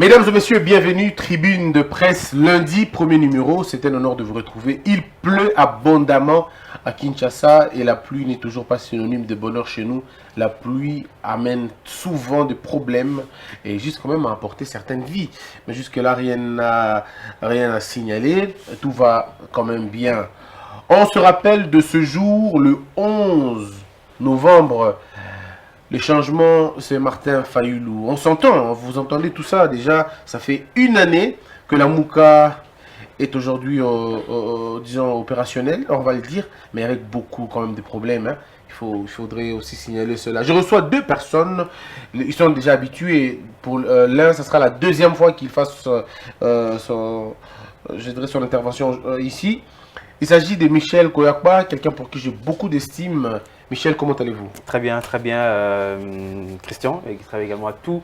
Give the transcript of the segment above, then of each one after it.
Mesdames et messieurs, bienvenue, tribune de presse, lundi, premier numéro. C'est un honneur de vous retrouver. Il pleut abondamment à Kinshasa et la pluie n'est toujours pas synonyme de bonheur chez nous. La pluie amène souvent des problèmes et jusqu'à même à emporter certaines vies. Mais jusque-là, rien à signaler. Tout va quand même bien. On se rappelle de ce jour, le 11 novembre. Les changements, c'est Martin Fayulu. On s'entend, vous entendez tout ça déjà. Ça fait une année que la Mouka est aujourd'hui, disons, opérationnelle, on va le dire, mais avec beaucoup quand même de problèmes. Hein. Il faudrait aussi signaler cela. Je reçois deux personnes, ils sont déjà habitués. Pour l'un, ce sera la deuxième fois qu'il fasse son intervention ici. Il s'agit de Michel Koyakba, quelqu'un pour qui j'ai beaucoup d'estime. Michel, comment allez-vous? Très bien, Christian, et qui travaille également à tous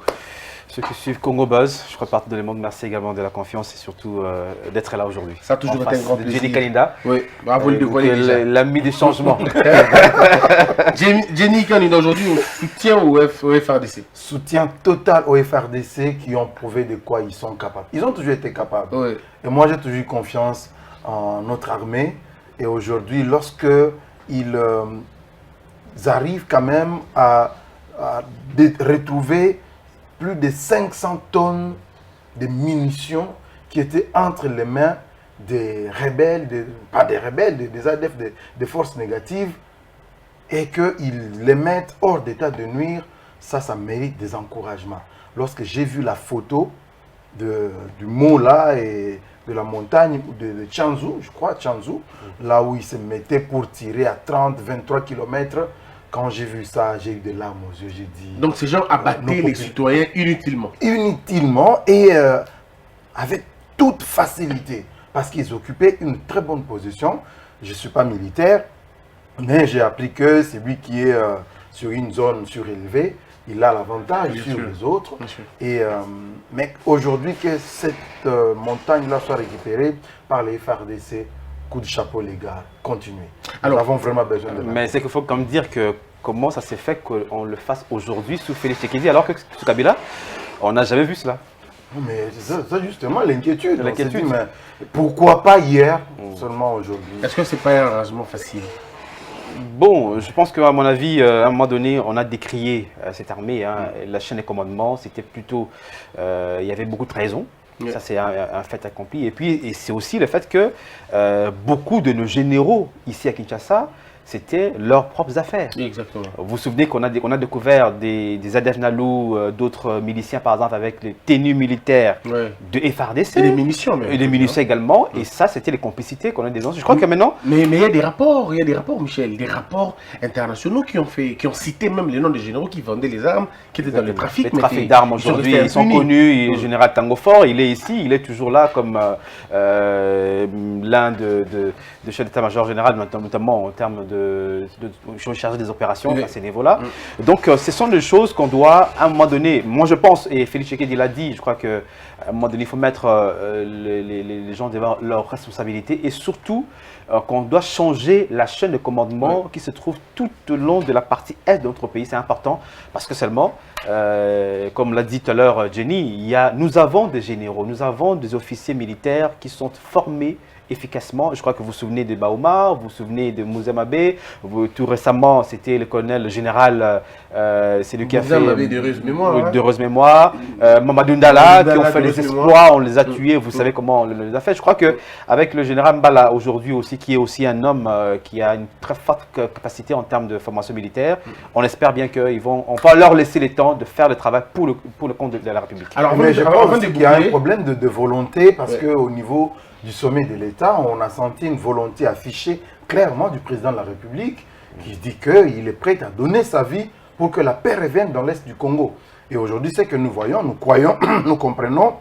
ceux qui suivent Congo Buzz. Je crois partie de le monde. Merci également de la confiance et surtout d'être là aujourd'hui. Ça a toujours été un grand plaisir. Jenny Kalinda. Oui, bravo le dévoiler déjà. L'ami des changements. Jenny Kalinda aujourd'hui, soutien au FRDC. Soutien total au FRDC qui ont prouvé de quoi ils sont capables. Ils ont toujours été capables. Oui. Et moi, j'ai toujours eu confiance en notre armée. Et aujourd'hui, lorsque ils arrivent quand même à retrouver plus de 500 tonnes de munitions qui étaient entre les mains des rebelles, pas des rebelles, des ADF, des forces négatives, et qu'ils les mettent hors d'état de nuire, ça mérite des encouragements. Lorsque j'ai vu la photo du mot là et de la montagne de Tchanzu, je crois, Tchanzu, là où ils se mettaient pour tirer à 30-23 km. Quand j'ai vu ça, j'ai eu des larmes aux yeux, j'ai dit... Donc ces gens abattaient les citoyens inutilement. Inutilement et avec toute facilité. Parce qu'ils occupaient une très bonne position. Je ne suis pas militaire, mais j'ai appris que c'est lui qui est sur une zone surélevée. Il a l'avantage sur les autres. Et, mais aujourd'hui, que cette montagne-là soit récupérée par les FARDC, coup de chapeau les gars, continuez. Nous avons vraiment besoin de ça. Mais c'est qu'il faut quand même dire que comment ça s'est fait qu'on le fasse aujourd'hui sous Félix Tshisekedi alors que sous Kabila, on n'a jamais vu cela. Mais c'est justement l'inquiétude. Mais pourquoi pas hier, seulement aujourd'hui? Est-ce que ce n'est pas un arrangement facile? Bon, je pense qu'à mon avis, à un moment donné, on a décrié cette armée. Hein, la chaîne des commandements, c'était plutôt... il y avait beaucoup de trahisons. Ça, c'est un fait accompli. Et puis, c'est aussi le fait que beaucoup de nos généraux ici à Kinshasa, c'était leurs propres affaires. Exactement. Vous vous souvenez qu'on a découvert des ADF Nalu, d'autres miliciens, par exemple, avec les tenues militaires de FARDC. Et des munitions, même. Et des munitions également. Et ça, c'était les complicités qu'on a des gens. Je crois que maintenant... Mais il y a des rapports, Michel, des rapports internationaux qui ont cité même les noms des généraux qui vendaient les armes, qui étaient dans le trafic. Les trafics d'armes aujourd'hui, ils sont connus. Le général Tango Fort, il est ici, il est toujours là comme l'un de chefs d'état-major général, notamment en termes de chargé des opérations à ces niveaux-là. Donc, ce sont des choses qu'on doit, à un moment donné, moi je pense, et Félix Tshisekedi l'a dit, je crois qu'à un moment donné, il faut mettre les gens devant leurs responsabilités et surtout qu'on doit changer la chaîne de commandement qui se trouve tout au long de la partie est de notre pays. C'est important parce que seulement, comme l'a dit tout à l'heure Jenny, nous avons des généraux, nous avons des officiers militaires qui sont formés efficacement. Je crois que vous vous souvenez de Baouma, vous vous souvenez de Mouzemabe, tout récemment c'était le colonel le général, c'est lui qui a fait de heureuse mémoire, Mamadou Ndala, qui ont fait des exploits, on les a tués, vous savez comment on les a fait. Je crois qu'avec le général Mbala aujourd'hui aussi, qui est aussi un homme qui a une très forte capacité en termes de formation militaire, on espère bien on va leur laisser le temps de faire le travail pour le compte de la République. Alors, mais je pense qu'il y a un problème de volonté parce qu'au niveau du sommet de l'État, on a senti une volonté affichée clairement du président de la République qui dit qu'il est prêt à donner sa vie pour que la paix revienne dans l'Est du Congo. Et aujourd'hui, c'est que nous voyons, nous croyons, nous comprenons,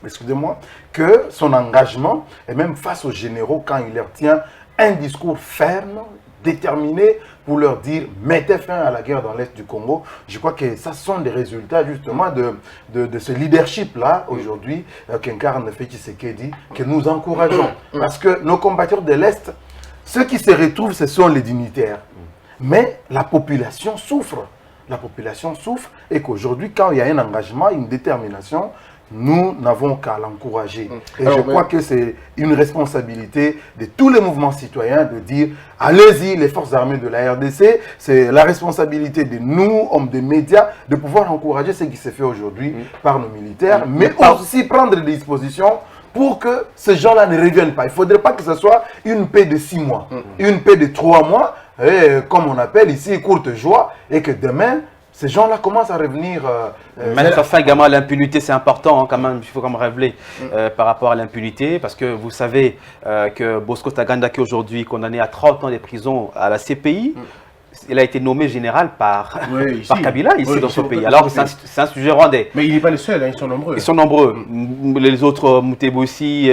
excusez-moi, que son engagement, et même face aux généraux, quand il leur tient un discours ferme, déterminé, pour leur dire mettez fin à la guerre dans l'Est du Congo. Je crois que ça sont des résultats justement de ce leadership-là aujourd'hui qu'incarne Félix Tshisekedi, que nous encourageons. Parce que nos compatriotes de l'Est, ceux qui se retrouvent, ce sont les dignitaires. Mais la population souffre. La population souffre et qu'aujourd'hui, quand il y a un engagement, une détermination, nous n'avons qu'à l'encourager. Et Alors, je crois que c'est une responsabilité de tous les mouvements citoyens de dire, allez-y, les forces armées de la RDC, c'est la responsabilité de nous, hommes des médias, de pouvoir encourager ce qui s'est fait aujourd'hui par nos militaires, mais aussi prendre des dispositions pour que ces gens-là ne reviennent pas. Il ne faudrait pas que ce soit une paix de 6 mois, une paix de 3 mois, et, comme on appelle ici, courte joie, et que demain, ces gens-là commencent à revenir. Mettre fin également à l'impunité, c'est important, hein, quand même, il faut quand même rappeler par rapport à l'impunité, parce que vous savez que Bosco Ntaganda, qui est aujourd'hui condamné à 30 ans de prison à la CPI, il a été nommé général par, par Kabila, ici dans ce pays. Alors c'est un sujet rwandais. Mais il n'est pas le seul, hein, ils sont nombreux. Ils sont nombreux. Les autres, Mutebossi,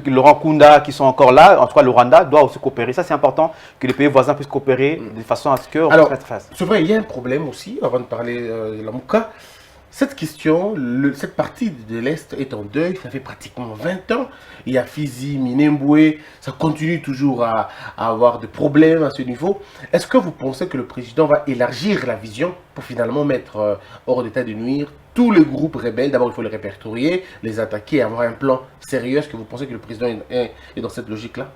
Laurent Kunda qui sont encore là, en tout cas le Rwanda doit aussi coopérer. Ça c'est important que les pays voisins puissent coopérer de façon à ce qu'on fasse face. C'est vrai, il y a un problème aussi, avant de parler de la Mouka. Cette question, cette partie de l'Est est en deuil, ça fait pratiquement 20 ans. Il y a Fizi, Minembwe, ça continue toujours à avoir des problèmes à ce niveau. Est-ce que vous pensez que le président va élargir la vision pour finalement mettre hors d'état de nuire tous les groupes rebelles? D'abord, il faut les répertorier, les attaquer, avoir un plan sérieux. Est-ce que vous pensez que le président est dans cette logique-là?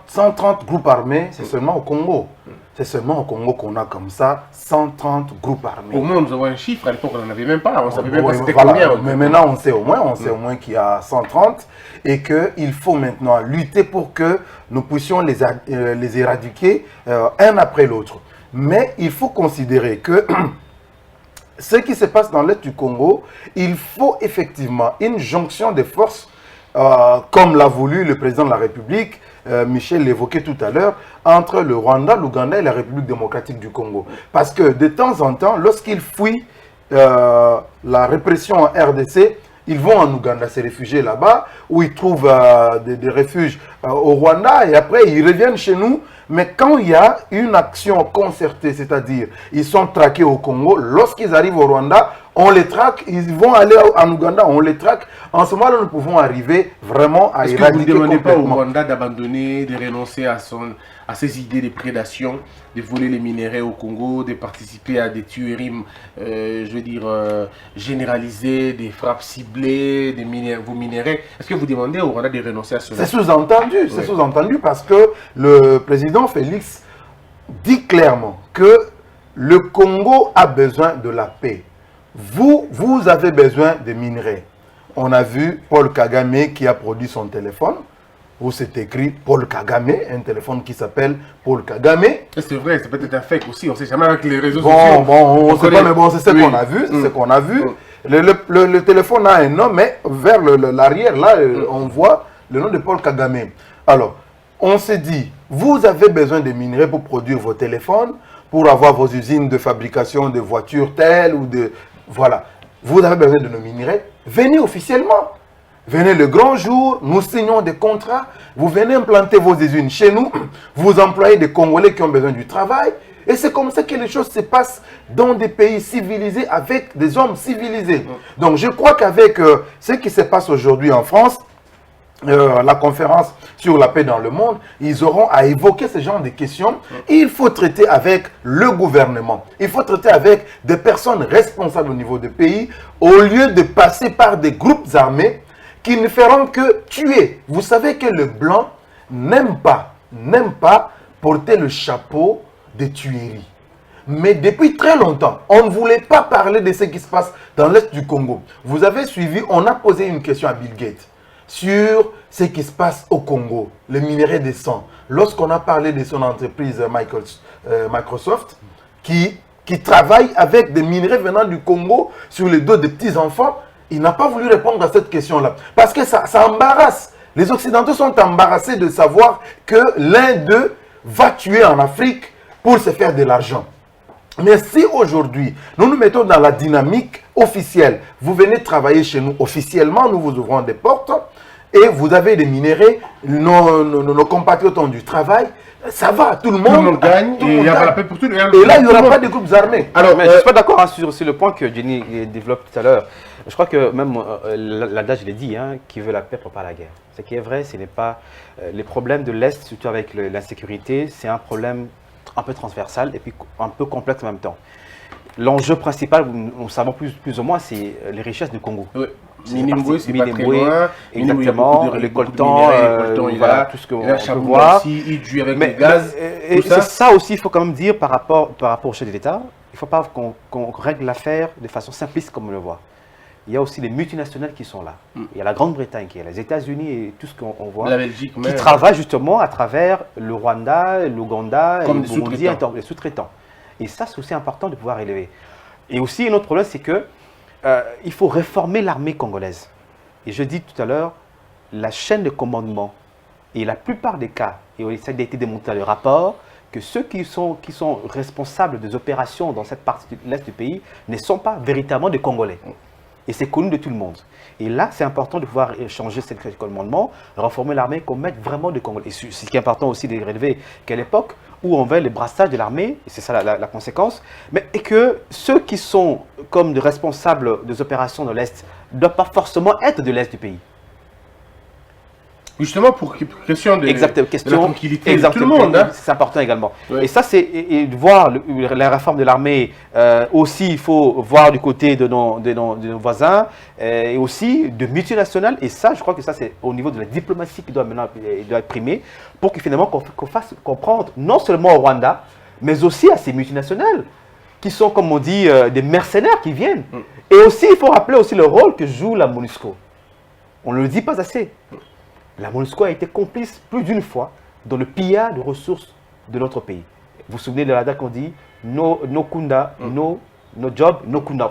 130 groupes armés, c'est seulement au Congo. C'est seulement au Congo qu'on a comme ça 130 groupes armés. Au moins, nous avons un chiffre. À l'époque, on n'en avait même pas. On ne savait même pas c'était combien. Mais maintenant, on sait au moins qu'il y a 130 et qu'il faut maintenant lutter pour que nous puissions les éradiquer un après l'autre. Mais il faut considérer que ce qui se passe dans l'est du Congo, il faut effectivement une jonction des forces, comme l'a voulu le président de la République, Michel l'évoquait tout à l'heure, entre le Rwanda, l'Ouganda et la République démocratique du Congo. Parce que de temps en temps, lorsqu'ils fuient la répression en RDC, ils vont en Ouganda se réfugier là-bas, où ils trouvent des refuges au Rwanda, et après ils reviennent chez nous. Mais quand il y a une action concertée, c'est-à-dire ils sont traqués au Congo, lorsqu'ils arrivent au Rwanda, on les traque, ils vont aller en Ouganda, on les traque. En ce moment-là, nous pouvons arriver vraiment à éradiquer complètement. Est-ce que vous ne demandez pas au Rwanda d'abandonner, de renoncer à ses idées de prédation, de voler les minéraux au Congo, de participer à des tueries, je veux dire, généralisées, des frappes ciblées, vos minéraux? Est-ce que vous demandez au Rwanda de renoncer à cela? C'est sous-entendu, c'est sous-entendu parce que le président Félix dit clairement que le Congo a besoin de la paix. Vous avez besoin de minerais. On a vu Paul Kagame qui a produit son téléphone, où c'est écrit Paul Kagame, un téléphone qui s'appelle Paul Kagame. C'est vrai, c'est peut-être un fake aussi, on ne sait jamais avec les réseaux sociaux. On ne sait pas, mais bon, c'est ce qu'on a vu, c'est ce qu'on a vu. Le téléphone a un nom, mais vers l'arrière, là, on voit le nom de Paul Kagame. Alors, on s'est dit, vous avez besoin de minerais pour produire vos téléphones, pour avoir vos usines de fabrication de voitures telles ou de... Voilà. Vous avez besoin de nos minerais. Venez officiellement. Venez le grand jour, nous signons des contrats. Vous venez implanter vos usines chez nous. Vous employez des Congolais qui ont besoin du travail. Et c'est comme ça que les choses se passent dans des pays civilisés avec des hommes civilisés. Donc je crois qu'avec ce qui se passe aujourd'hui en France, la conférence sur la paix dans le monde, ils auront à évoquer ce genre de questions. Il faut traiter avec le gouvernement. Il faut traiter avec des personnes responsables au niveau du pays, au lieu de passer par des groupes armés qui ne feront que tuer. Vous savez que le blanc n'aime pas porter le chapeau de tuerie. Mais depuis très longtemps, on ne voulait pas parler de ce qui se passe dans l'Est du Congo. Vous avez suivi, on a posé une question à Bill Gates sur ce qui se passe au Congo, le minerai de sang. Lorsqu'on a parlé de son entreprise Microsoft, qui travaille avec des minerais venant du Congo sur les dos des petits-enfants, il n'a pas voulu répondre à cette question-là. Parce que ça embarrasse. Les Occidentaux sont embarrassés de savoir que l'un d'eux va tuer en Afrique pour se faire de l'argent. Mais si aujourd'hui, nous nous mettons dans la dynamique officielle, vous venez travailler chez nous officiellement, nous vous ouvrons des portes, et vous avez des minéraux, nos compatriotes ont du travail, ça va, tout le monde gagne, et il y a la paix pour tout le monde. Et là, il n'y aura pas de groupes armés. Alors, mais je ne suis pas d'accord sur le point que Jenny développe tout à l'heure. Je crois que même l'adage, je l'ai dit, hein, qui veut la paix prépare la guerre. Ce qui est vrai, ce n'est pas... les problèmes de l'Est, surtout avec l'insécurité, c'est un problème un peu transversal et puis un peu complexe en même temps. L'enjeu principal, nous savons plus ou moins, c'est les richesses du Congo. Oui. Minembwe, c'est pas très Minembwe, loin. exactement, le coltan, il voilà, a tout ce qu'on il a peut voir. aussi, il tue avec le gaz. Et c'est ça aussi, il faut quand même dire par rapport au chef de l'État, il ne faut pas qu'on règle l'affaire de façon simpliste comme on le voit. Il y a aussi les multinationales qui sont là. Il y a la Grande-Bretagne, qui est les États-Unis et tout ce qu'on voit, la Belgique, qui travaillent justement à travers le Rwanda, l'Ouganda et le Burundi, les sous-traitants. Et ça, c'est aussi important de pouvoir élever. Et aussi, un autre problème, c'est que il faut réformer l'armée congolaise. Et je dis tout à l'heure, la chaîne de commandement, et la plupart des cas, et ça a été démontré dans le rapport, que ceux qui sont responsables des opérations dans cette partie de l'Est du pays ne sont pas véritablement des Congolais. Et c'est connu de tout le monde. Et là, c'est important de pouvoir changer ce commandement, reformer l'armée, qu'on mette vraiment des Congolais. Et ce qui est important aussi de relever qu'à l'époque où on veut le brassage de l'armée, et c'est ça la conséquence, mais et que ceux qui sont comme des responsables des opérations de l'Est ne doivent pas forcément être de l'Est du pays. Justement pour question de la tranquillité de tout le monde. Hein. C'est important également. Ouais. Et ça, c'est de voir la réforme de l'armée. Aussi, il faut voir du côté de nos voisins et aussi de multinationales. Et ça, je crois que ça, c'est au niveau de la diplomatie qui doit maintenant être primée pour que finalement qu'on fasse comprendre non seulement au Rwanda, mais aussi à ces multinationales qui sont, comme on dit, des mercenaires qui viennent. Et aussi, il faut rappeler aussi le rôle que joue la MONUSCO. On ne le dit pas assez. La MONUSCO a été complice plus d'une fois dans le pillage de ressources de notre pays. Vous vous souvenez de la date qu'on dit no kunda, no job, no kunda.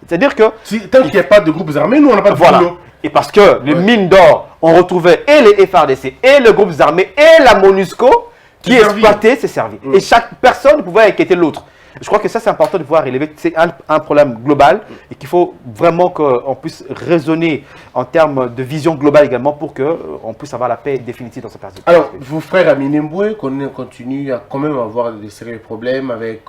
C'est-à-dire que... Tant qu'il n'y a pas de groupes armés, nous, on n'a pas de boulot. Et parce que les mines d'or, on retrouvait et les FARDC, et les groupes armés, et la MONUSCO qui exploitaient ces services. Et chaque personne pouvait inquiéter l'autre. Je crois que ça, c'est important de pouvoir relever. C'est un problème global et qu'il faut vraiment qu'on puisse raisonner en termes de vision globale également pour qu'on puisse avoir la paix définitive dans cette période. Alors, vos frères à Minembwe continuent à quand même avoir des sérieux problèmes avec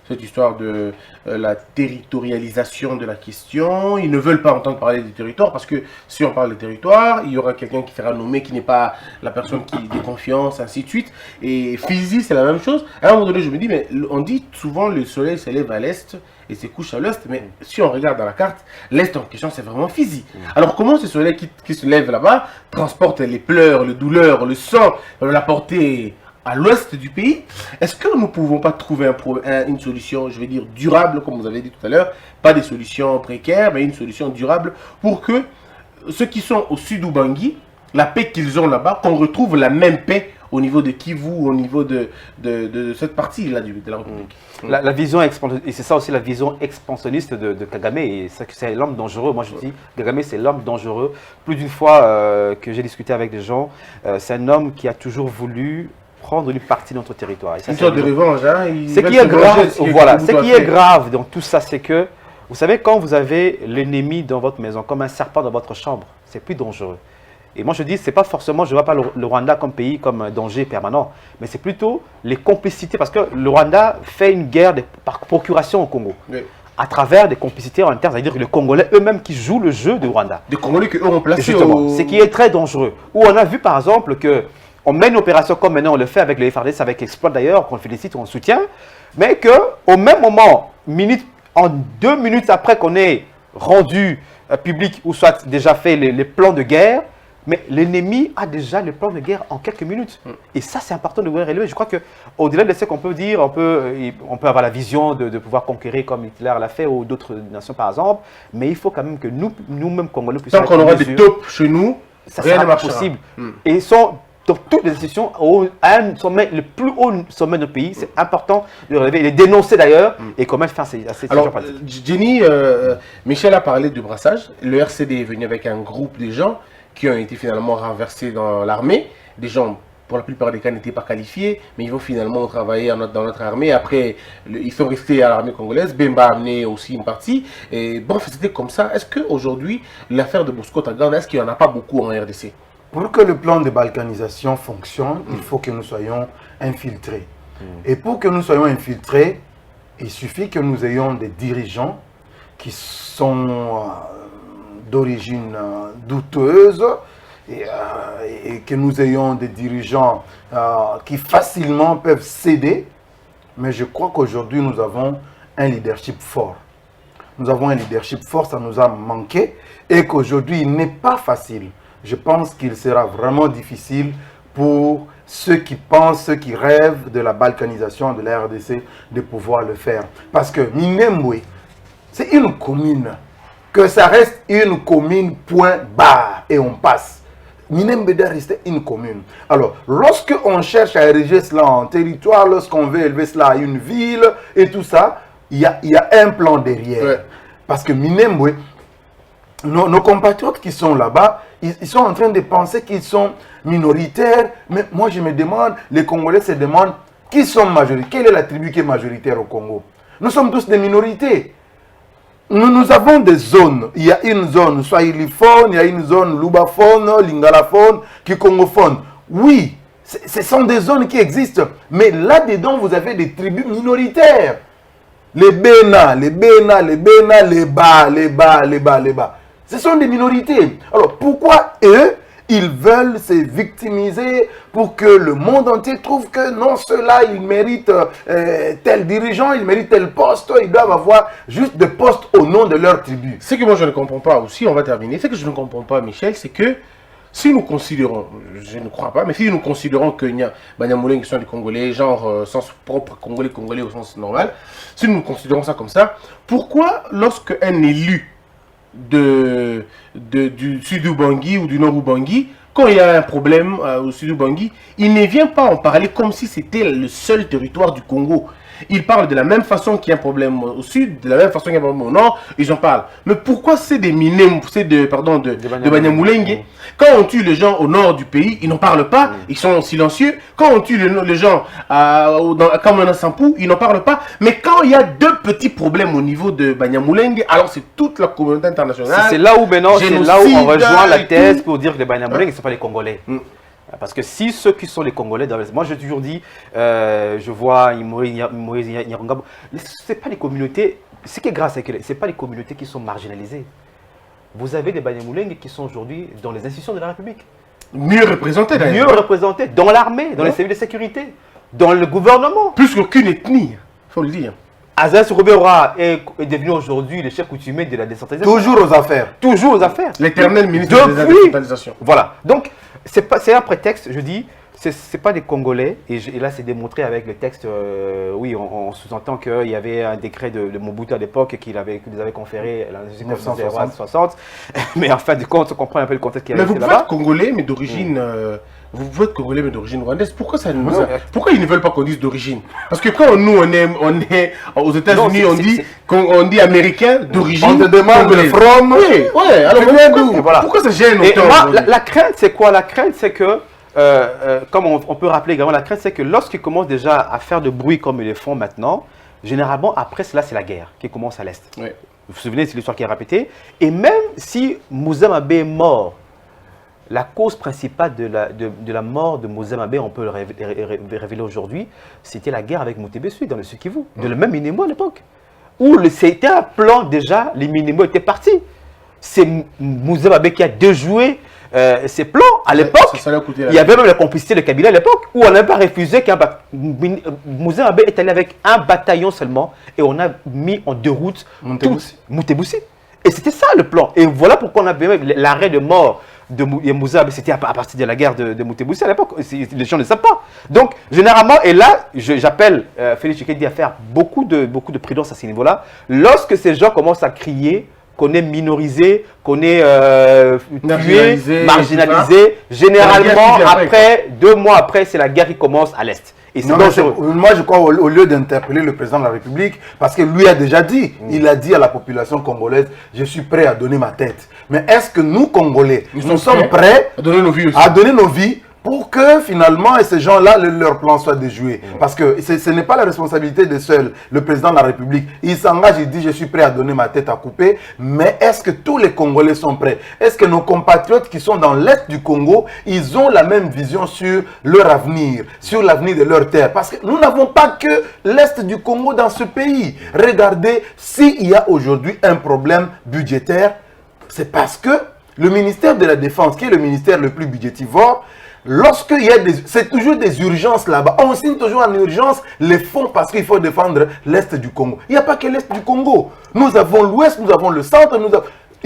cette histoire de la territorialisation de la question. Ils ne veulent pas entendre parler des territoires parce que si on parle de territoire, il y aura quelqu'un qui sera nommé qui n'est pas la personne qui de confiance, ainsi de suite. Et Fizi, c'est la même chose. À un moment donné, je me dis, mais on dit souvent le soleil se lève à l'est et se couche à l'ouest, mais si on regarde dans la carte, l'est en question, c'est vraiment Fizi. Alors comment ce soleil qui se lève là-bas transporte les pleurs, les douleurs, le sang, l'apporter à l'ouest du pays? Est-ce que nous ne pouvons pas trouver une solution, je vais dire, durable, comme vous avez dit tout à l'heure, pas des solutions précaires, mais une solution durable pour que ceux qui sont au sud d'Ubangi, la paix qu'ils ont là-bas, qu'on retrouve la même paix au niveau de Kivu, au niveau de cette partie-là de la République. La vision expansionniste, et c'est ça aussi la vision expansionniste de Kagame, et c'est l'homme dangereux. Moi je dis, Kagame c'est l'homme dangereux. Plus d'une fois que j'ai discuté avec des gens, c'est un homme qui a toujours voulu prendre une partie de notre territoire. Une sorte de revanche, hein. Ce qui est grave, voilà, ce qui est grave dans tout ça, c'est que, vous savez, quand vous avez l'ennemi dans votre maison, comme un serpent dans votre chambre, c'est plus dangereux. Et moi je dis, c'est pas forcément, je ne vois pas le Rwanda comme pays, comme un danger permanent, mais c'est plutôt les complicités, parce que le Rwanda fait une guerre par procuration au Congo. Oui. À travers des complicités internes, c'est-à-dire que les Congolais eux-mêmes qui jouent le jeu du Rwanda. Des Congolais qu'eux ont placé ce qui est très dangereux. Où on a vu par exemple que on mène une opération comme maintenant on le fait avec le FARDC, avec Exploit d'ailleurs, qu'on félicite, on soutient, mais qu'au même moment, en 2 minutes après qu'on ait rendu public ou soit déjà fait les plans de guerre, mais l'ennemi a déjà les plans de guerre en quelques minutes. Et ça, c'est important de voir relever. Je crois qu'au-delà de ce qu'on peut dire, on peut avoir la vision de pouvoir conquérir comme Hitler l'a fait ou d'autres nations par exemple, mais il faut quand même que nous-mêmes, Congolais, puissions... Tant qu'on aura des tops chez nous, ça sera pas possible. Et ils sont... dans toutes les institutions, à un sommet, le plus haut sommet de notre pays, c'est important de relever, et de dénoncer d'ailleurs, et comment faire ces Alors, Jenny, Michel a parlé du brassage. Le RCD est venu avec un groupe de gens qui ont été finalement renversés dans l'armée. Des gens, pour la plupart des cas, n'étaient pas qualifiés, mais ils vont finalement travailler dans notre armée. Après, ils sont restés à l'armée congolaise. Bemba a amené aussi une partie. Et bon, c'était comme ça. Est-ce qu'aujourd'hui, l'affaire de Bosco-Ntaganda, est-ce qu'il n'y en a pas beaucoup en RDC? Pour que le plan de balkanisation fonctionne, il faut que nous soyons infiltrés. Et pour que nous soyons infiltrés, il suffit que nous ayons des dirigeants qui sont d'origine douteuse et que nous ayons des dirigeants qui facilement peuvent céder. Mais je crois qu'aujourd'hui, nous avons un leadership fort. nous avons un leadership fort, ça nous a manqué, et qu'aujourd'hui, il n'est pas facile. Je pense qu'il sera vraiment difficile pour ceux qui pensent, ceux qui rêvent de la balkanisation de la RDC, de pouvoir le faire. Parce que Minembwe, c'est une commune. Que ça reste une commune, point barre, et on passe. Minembwe doit rester une commune. Alors, lorsque on cherche à ériger cela en territoire, lorsqu'on veut élever cela à une ville et tout ça, il y a un plan derrière. Ouais. Parce que Minembwe, nos compatriotes qui sont là-bas, ils sont en train de penser qu'ils sont minoritaires. Mais moi, je me demande, les Congolais se demandent, qui sont majoritaires? Quelle est la tribu qui est majoritaire au Congo? Nous sommes tous des minorités. Nous avons des zones. Il y a une zone swahiliphone, il y a une zone lubaphone, lingalaphone, kikongophone. Oui, ce sont des zones qui existent. Mais là-dedans, vous avez des tribus minoritaires. Les Béna, les Béna, les Béna, les Ba, les Ba, les Ba, les Ba. Ce sont des minorités. Alors pourquoi eux, ils veulent se victimiser pour que le monde entier trouve que non, ceux-là, ils méritent tel dirigeant, ils méritent tel poste, ils doivent avoir juste des postes au nom de leur tribu. Ce que moi je ne comprends pas aussi, on va terminer, ce que je ne comprends pas, Michel, c'est que si nous considérons, je ne crois pas, mais si nous considérons que Banyamulenge qui sont des Congolais, genre sens propre Congolais au sens normal, si nous considérons ça comme ça, pourquoi lorsque un élu du Sud-Ubangi ou du Nord-Ubangi, quand il y a un problème au Sud-Ubangi, il ne vient pas en parler comme si c'était le seul territoire du Congo. Ils parlent de la même façon qu'il y a un problème au sud, de la même façon qu'il y a un problème au nord, ils en parlent. Mais pourquoi c'est des Minem, c'est de Banyamulenge? Quand on tue les gens au nord du pays, ils n'en parlent pas, ils sont silencieux. Quand on tue les gens à Kamana-Sampou, ils n'en parlent pas. Mais quand il y a deux petits problèmes au niveau de Banyamulenge, alors c'est toute la communauté internationale. C'est là où maintenant, c'est là où on rejoint la thèse pour dire que les Banyamulenge ne sont pas les Congolais. Parce que si ceux qui sont les Congolais, moi j'ai toujours dit, je vois Moïse Nyarongabo, ce n'est pas les communautés, ce qui est grave, c'est que ce n'est pas les communautés qui sont marginalisées. Vous avez des Banyamulenge qui sont aujourd'hui dans les institutions de la République. Mieux représentés d'ailleurs. Mieux représentés dans l'armée, dans les services de sécurité, dans le gouvernement. Plus qu'aucune ethnie, il faut le dire. Azaz Roubera est devenu aujourd'hui le chef coutumier de la décentralisation. Toujours aux affaires. Toujours aux affaires. L'éternel ministre de la décentralisation. Voilà. Donc, c'est un prétexte, je dis, c'est pas des Congolais. Et là, c'est démontré avec le texte. Oui, on sous-entend qu'il y avait un décret de Mobutu à l'époque qui les avait conféré en 1960. Mais en fin de compte, on comprend un peu le contexte qui est là-bas. Mais vous pouvez être Congolais, mais d'origine... Vous pouvez être Congolais mais d'origine rwandaise. Pourquoi ça nous pourquoi ils ne veulent pas qu'on dise d'origine? Parce que quand nous on est aux États-Unis, on dit américain d'origine. On te demande le from. Oui, ouais. Alors pourquoi ça gêne autant? Et moi, la crainte, c'est quoi? La crainte, c'est que comme on peut rappeler également, la crainte, c'est que lorsqu'ils commencent déjà à faire de bruit comme ils le font maintenant, généralement après cela, c'est la guerre qui commence à l'est. Oui. Vous vous souvenez, c'est l'histoire qui est répétée. Et même si Moussa Mabé est mort, la cause principale de la mort de Moussa Mabé, on peut le révéler aujourd'hui, c'était la guerre avec Moutébessu dans le Sud Kivu, de le même Minembwe à l'époque. Où c'était un plan déjà, les Minembwe étaient partis. C'est Moussa Mabé qui a déjoué ces plans à l'époque. Il y avait même la complicité de Kabila à l'époque, où on n'a pas refusé qu'un Moussa Mabé est allé avec un bataillon seulement, et on a mis en déroute Moutébessu. Et c'était ça le plan. Et voilà pourquoi on avait l'arrêt de mort de Moussa, c'était à partir de la guerre de Moutébessu à l'époque. Les gens ne savent pas. Donc, généralement, et là, j'appelle Félix Tshisekedi à faire beaucoup de prudence à ce niveau-là. Lorsque ces gens commencent à crier qu'on est minorisé, qu'on est tué, marginalisé, généralement, après, 2 mois après, c'est la guerre qui commence à l'Est. Et non, moi, je crois, au lieu d'interpeller le président de la République, parce que lui a déjà dit, il a dit à la population congolaise, je suis prêt à donner ma tête. Mais est-ce que nous, Congolais, nous sommes prêts à donner nos vies pour que finalement ces gens-là, leur plan soit déjoué? Parce que ce n'est pas la responsabilité de seul le président de la République. Il s'engage, il dit je suis prêt à donner ma tête à couper. Mais est-ce que tous les Congolais sont prêts? Est-ce que nos compatriotes qui sont dans l'Est du Congo, ils ont la même vision sur leur avenir, sur l'avenir de leur terre? Parce que nous n'avons pas que l'Est du Congo dans ce pays. Regardez, s'il y a aujourd'hui un problème budgétaire, c'est parce que le ministère de la Défense, qui est le ministère le plus budgétivore, lorsqu'il y a c'est toujours des urgences là-bas. On signe toujours en urgence les fonds parce qu'il faut défendre l'Est du Congo. Il n'y a pas que l'Est du Congo. Nous avons l'Ouest, nous avons le Centre,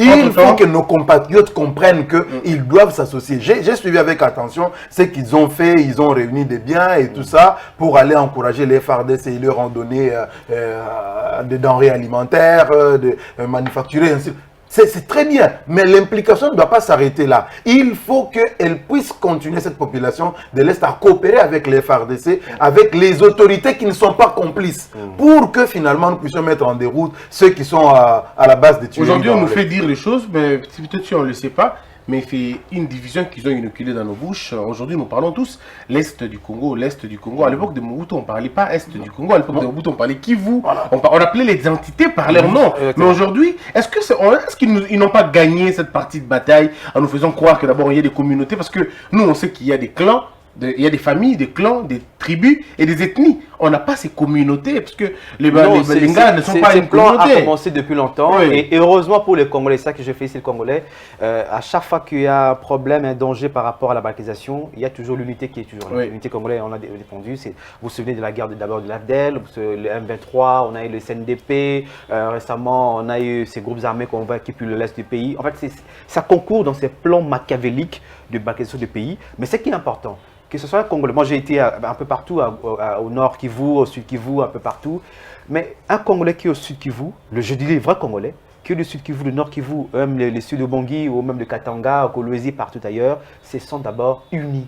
il faut que nos compatriotes comprennent qu'ils doivent s'associer. J'ai suivi avec attention ce qu'ils ont fait. Ils ont réuni des biens et tout ça pour aller encourager les FARDC. Ils leur ont donné des denrées alimentaires, manufacturées, ainsi. C'est très bien, mais l'implication ne doit pas s'arrêter là. Il faut qu'elle puisse continuer, cette population de l'Est, à coopérer avec les FARDC, avec les autorités qui ne sont pas complices, pour que finalement nous puissions mettre en déroute ceux qui sont à la base des tueries. Aujourd'hui, on nous fait dire les choses, mais peut-être si on ne le sait pas, mais c'est une division qu'ils ont inoculée dans nos bouches. Aujourd'hui, nous parlons tous l'Est du Congo, l'Est du Congo. À l'époque de Mobutu, on ne parlait pas Est du Congo. À l'époque de Mobutu, on parlait Kivu. Voilà. On appelait les entités par leur nom. Mais aujourd'hui, est-ce qu'ils n'ont pas gagné cette partie de bataille en nous faisant croire que d'abord il y a des communautés? Parce que nous, on sait qu'il y a des clans. Il y a des familles, des clans, des tribus et des ethnies. On n'a pas ces communautés parce que les Balingas ne sont pas une communauté. Ce plan a commencé depuis longtemps et heureusement pour les Congolais, c'est ça que je fais ici les Congolais, à chaque fois qu'il y a un problème, un danger par rapport à la balkanisation, il y a toujours l'unité qui est toujours là. L'unité congolaise, on a défendu. Vous vous souvenez de la guerre d'abord de l'AFDEL, le M23, on a eu le CNDP, récemment on a eu ces groupes armés qu'on voit qui occupent l'Est du pays. En fait, ça concourt dans ces plans machiavéliques de balkanisation du pays. Mais ce qui est important, que ce soit un Congolais, moi j'ai été un peu partout, au nord Kivu, au sud Kivu, un peu partout. Mais un Congolais qui est au sud Kivu, je dis les vrais Congolais, qui est du sud Kivu, le nord Kivu, même les sud de Bangui, ou même de Katanga, au Kolwezi, partout ailleurs, ce sont d'abord unis.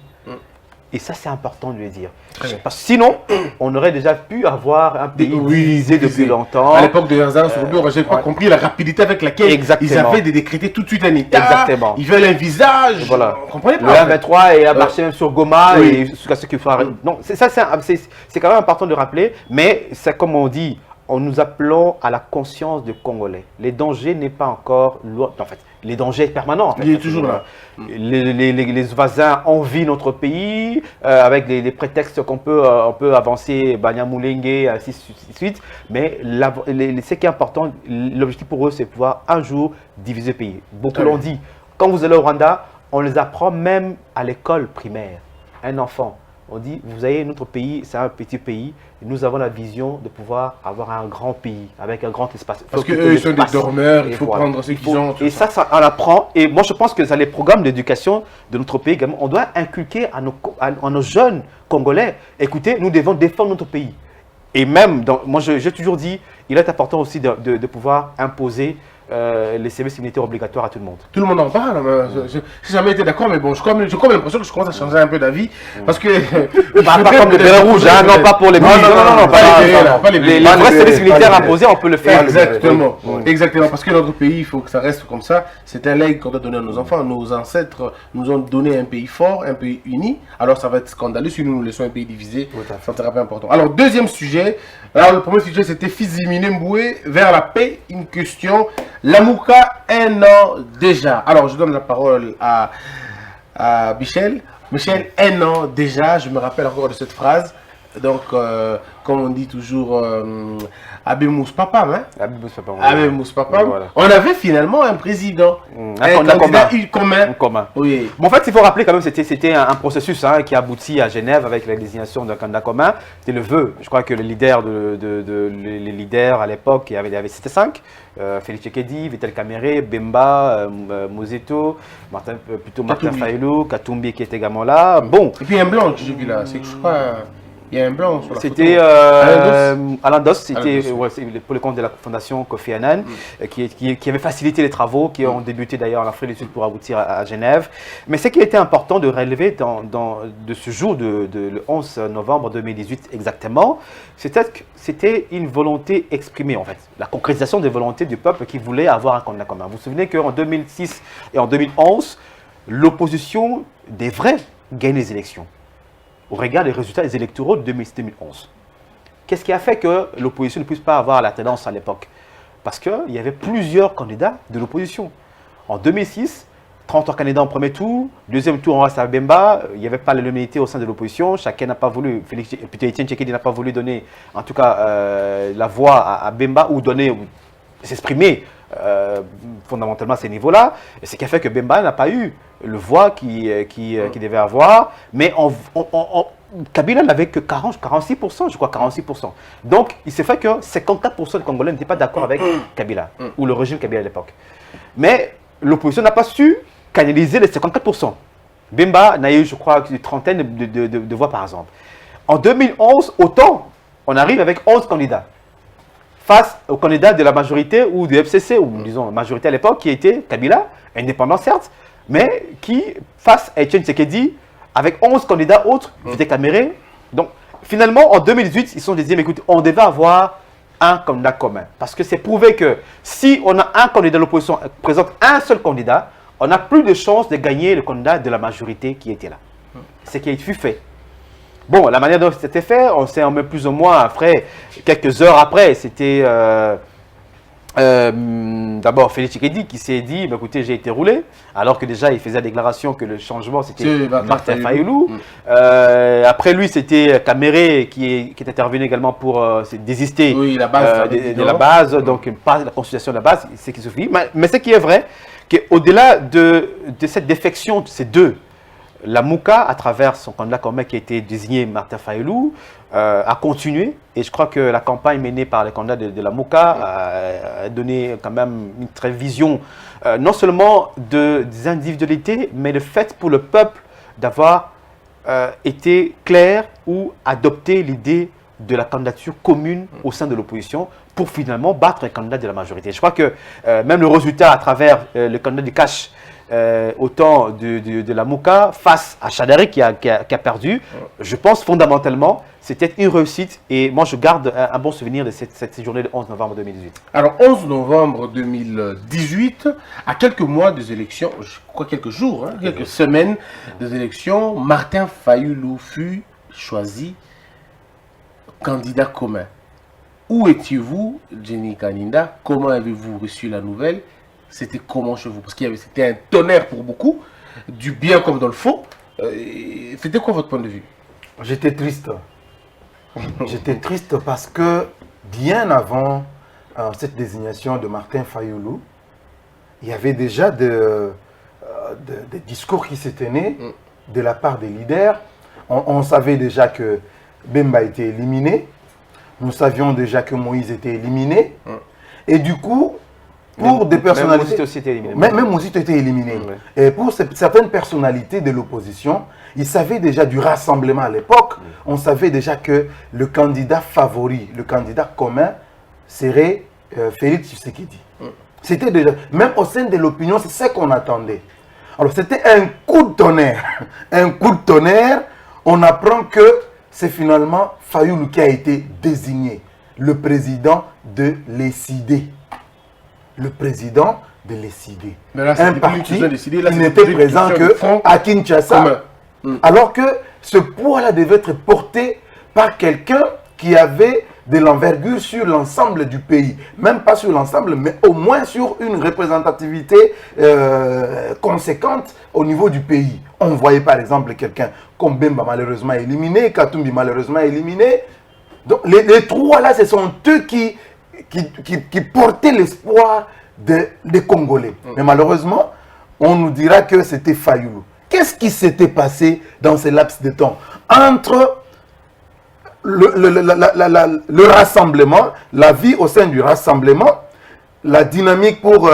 Et ça, c'est important de le dire. Parce que sinon, on aurait déjà pu avoir un pays divisé depuis longtemps. À l'époque de Yanzan, je n'ai pas compris la rapidité avec laquelle ils avaient décrété tout de suite un État. Exactement. Ils veulent un visage. Voilà. Vous comprenez pas? Le M23 est marché même sur Goma et jusqu'à ce qu'il faut arrêter. Non, c'est quand même important de rappeler, mais c'est comme on dit, nous appelons à la conscience des Congolais. Les dangers n'est pas encore loin. En fait, les dangers sont permanents. En fait. Il est toujours là. Les voisins envient notre pays avec les prétextes qu'on peut avancer, Banyamulenge, ainsi de suite. Mais ce qui est important, l'objectif pour eux, c'est de pouvoir un jour diviser le pays. Beaucoup l'ont dit. Quand vous allez au Rwanda, on les apprend même à l'école primaire. Un enfant. On dit, vous voyez, notre pays, c'est un petit pays. Nous avons la vision de pouvoir avoir un grand pays, avec un grand espace. Parce qu'eux, ils sont des dormeurs, il faut prendre ce qu'ils ont. Et ça, on apprend. Et moi, je pense que dans les programmes d'éducation de notre pays également, on doit inculquer à nos jeunes Congolais, écoutez, nous devons défendre notre pays. Et même, moi, j'ai toujours dit, il est important aussi de pouvoir imposer les services militaires obligatoires à tout le monde. Tout le monde en parle. Je n'ai jamais été d'accord, mais bon, j'ai comme l'impression que je commence à changer un peu d'avis. Parce que. Pas comme les bérets rouges, hein, non, pas pour les militaires. Non, pas les vrais services militaires imposés, on peut le faire. Exactement. Exactement. Parce que notre pays, il faut que ça reste comme ça. C'est un legs qu'on doit donner à nos enfants. Nos ancêtres nous ont donné un pays fort, un pays uni. Alors ça va être scandaleux si nous nous laissons un pays divisé. Ça sera pas important. Alors, deuxième sujet. Alors, le premier sujet, c'était Fizimine Mboué vers la paix. Une question. Lamouka, 1 an déjà. Alors, je donne la parole à Michel. Michel, 1 an déjà. Je me rappelle encore de cette phrase. Donc, comme on dit toujours, Abemous Papam. Hein? Abemous Papam. Voilà. On avait finalement un président. Un candidat commun. Oui. Bon, en fait, il faut rappeler quand même que c'était un processus qui aboutit à Genève avec la désignation d'un candidat commun. C'était le vœu. Je crois que les leaders les leaders à l'époque, il y avait 5. Félix Tshisekedi, Vital Kamerhe, Bemba, Mozeto, Martin Fayulu, Katumbi qui était également là. Bon. Et puis un blanc que j'ai vu là, c'est que je crois. Il y a un blanc sur la C'était Alain Dos, c'était pour le compte de la fondation Kofi Annan, qui avait facilité les travaux, qui ont débuté d'ailleurs en Afrique du Sud pour aboutir à Genève. Mais ce qui était important de relever de ce jour, le 11 novembre 2018 exactement, c'était une volonté exprimée en fait, la concrétisation des volontés du peuple qui voulait avoir un candidat commun. Vous vous souvenez qu'en 2006 et en 2011, l'opposition des vrais gagne les élections. Au regard des résultats électoraux de 2011. Qu'est-ce qui a fait que l'opposition ne puisse pas avoir la tendance à l'époque? Parce qu'il y avait plusieurs candidats de l'opposition. En 2006, 30 candidats en premier tour, deuxième tour on reste à Bemba, il n'y avait pas l'unanimité au sein de l'opposition, chacun n'a pas voulu, Étienne Tshisekedi n'a pas voulu donner en tout cas la voix à Bemba ou s'exprimer fondamentalement à ces niveaux-là. Et ce qui a fait que Bemba n'a pas eu le voix qu'il devait avoir. Mais Kabila n'avait que 46%, je crois 46%. Donc, il s'est fait que 54% des Congolais n'étaient pas d'accord avec Kabila, ou le régime Kabila à l'époque. Mais l'opposition n'a pas su canaliser les 54%. Bemba n'a eu, je crois, une trentaine de voix par exemple. En 2011, autant, on arrive avec 11 candidats. Face aux candidats de la majorité ou du FCC, ou disons majorité à l'époque, qui était Kabila, indépendant certes, mais qui, face à Etienne Tshisekedi, avec 11 candidats autres, qui étaient camérés. Donc, finalement, en 2018, ils se sont dit, mais écoute, on devait avoir un candidat commun. Parce que c'est prouvé que si on a un candidat de l'opposition présente un seul candidat, on a plus de chances de gagner le candidat de la majorité qui était là. Ce qui fut fait. Bon, la manière dont c'était fait, on sait plus ou moins après, quelques heures après, c'était d'abord Félix Tshisekedi qui s'est dit, bah, écoutez, j'ai été roulé, alors que déjà il faisait la déclaration que le changement c'était Martin Fayulu. Après lui, c'était Caméré qui est intervenu également pour désister la base, de la base, donc pas la consultation de la base, c'est qui suffit. Mais ce qui est vrai, qu'au-delà de cette défection de ces deux, la Mouka, à travers son candidat commun qui a été désigné, Martin Fayulu, a continué. Et je crois que la campagne menée par les candidats de la Mouka a donné quand même une très vision, non seulement des individualités, mais le fait pour le peuple d'avoir été clair ou adopté l'idée de la candidature commune au sein de l'opposition pour finalement battre un candidat de la majorité. Je crois que même le résultat à travers le candidat du Cash, autant de la Mouka face à Chadari qui a perdu, je pense fondamentalement c'était une réussite et moi je garde un bon souvenir de cette journée de 11 novembre 2018. Alors 11 novembre 2018, à quelques mois des élections, je crois quelques jours, quelques semaines des élections, Martin Fayulu fut choisi candidat commun. Où étiez-vous, Jenny Kaninda? Comment avez-vous reçu la nouvelle? C'était comment chez vous? Parce que c'était un tonnerre pour beaucoup, du bien comme dans le faux. C'était quoi votre point de vue? J'étais triste. J'étais triste parce que bien avant cette désignation de Martin Fayulu, il y avait déjà des discours qui se tenaient de la part des leaders. On savait déjà que Bemba était éliminé. Nous savions déjà que Moïse était éliminé. Et du coup, pour des personnalités... Même Moïse était éliminé. Et pour certaines personnalités de l'opposition, ils savaient déjà du rassemblement à l'époque. On savait déjà que le candidat favori, le candidat commun, serait Félix Tshisekedi. C'était déjà... Même au sein de l'opinion, c'est ce qu'on attendait. Alors c'était un coup de tonnerre. Un coup de tonnerre. On apprend que c'est finalement Fayulu qui a été désigné le président de l'ECD. Le président de l'ECD. Un parti qui n'était présent qu'à Kinshasa. Alors que ce poids-là devait être porté par quelqu'un qui avait de l'envergure sur l'ensemble du pays. Même pas sur l'ensemble, mais au moins sur une représentativité conséquente au niveau du pays. On voyait par exemple quelqu'un comme Bemba malheureusement éliminé, Katumbi malheureusement éliminé. Donc les trois là, ce sont eux qui portaient l'espoir des Congolais. Mais malheureusement, on nous dira que c'était Fayulu. Qu'est-ce qui s'était passé dans ce laps de temps entre le rassemblement, la vie au sein du rassemblement, la dynamique pour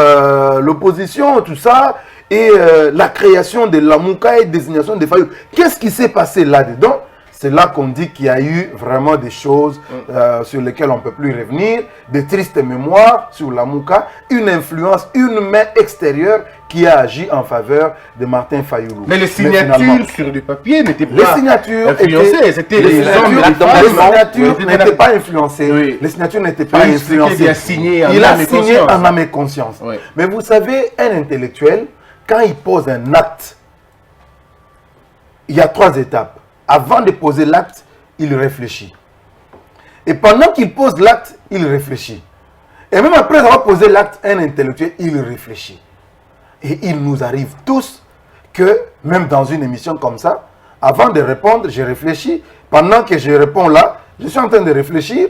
l'opposition, tout ça, et la création de la Mouka et désignation de Fayulu? Qu'est-ce qui s'est passé là-dedans? C'est là qu'on dit qu'il y a eu vraiment des choses sur lesquelles on ne peut plus revenir, des tristes mémoires sur la Mouka, une influence, une main extérieure qui a agi en faveur de Martin Fayulu. Mais les signatures sur le papier n'étaient pas influencées. C'était les signatures n'étaient pas influencées. Oui. Les signatures n'étaient pas influencées. Il a signé en âme et conscience. Oui. Mais vous savez, un intellectuel, quand il pose un acte, il y a 3 étapes. Avant de poser l'acte, il réfléchit. Et pendant qu'il pose l'acte, il réfléchit. Et même après avoir posé l'acte, un intellectuel, il réfléchit. Et il nous arrive tous que, même dans une émission comme ça, avant de répondre, je réfléchis. Pendant que je réponds là, je suis en train de réfléchir.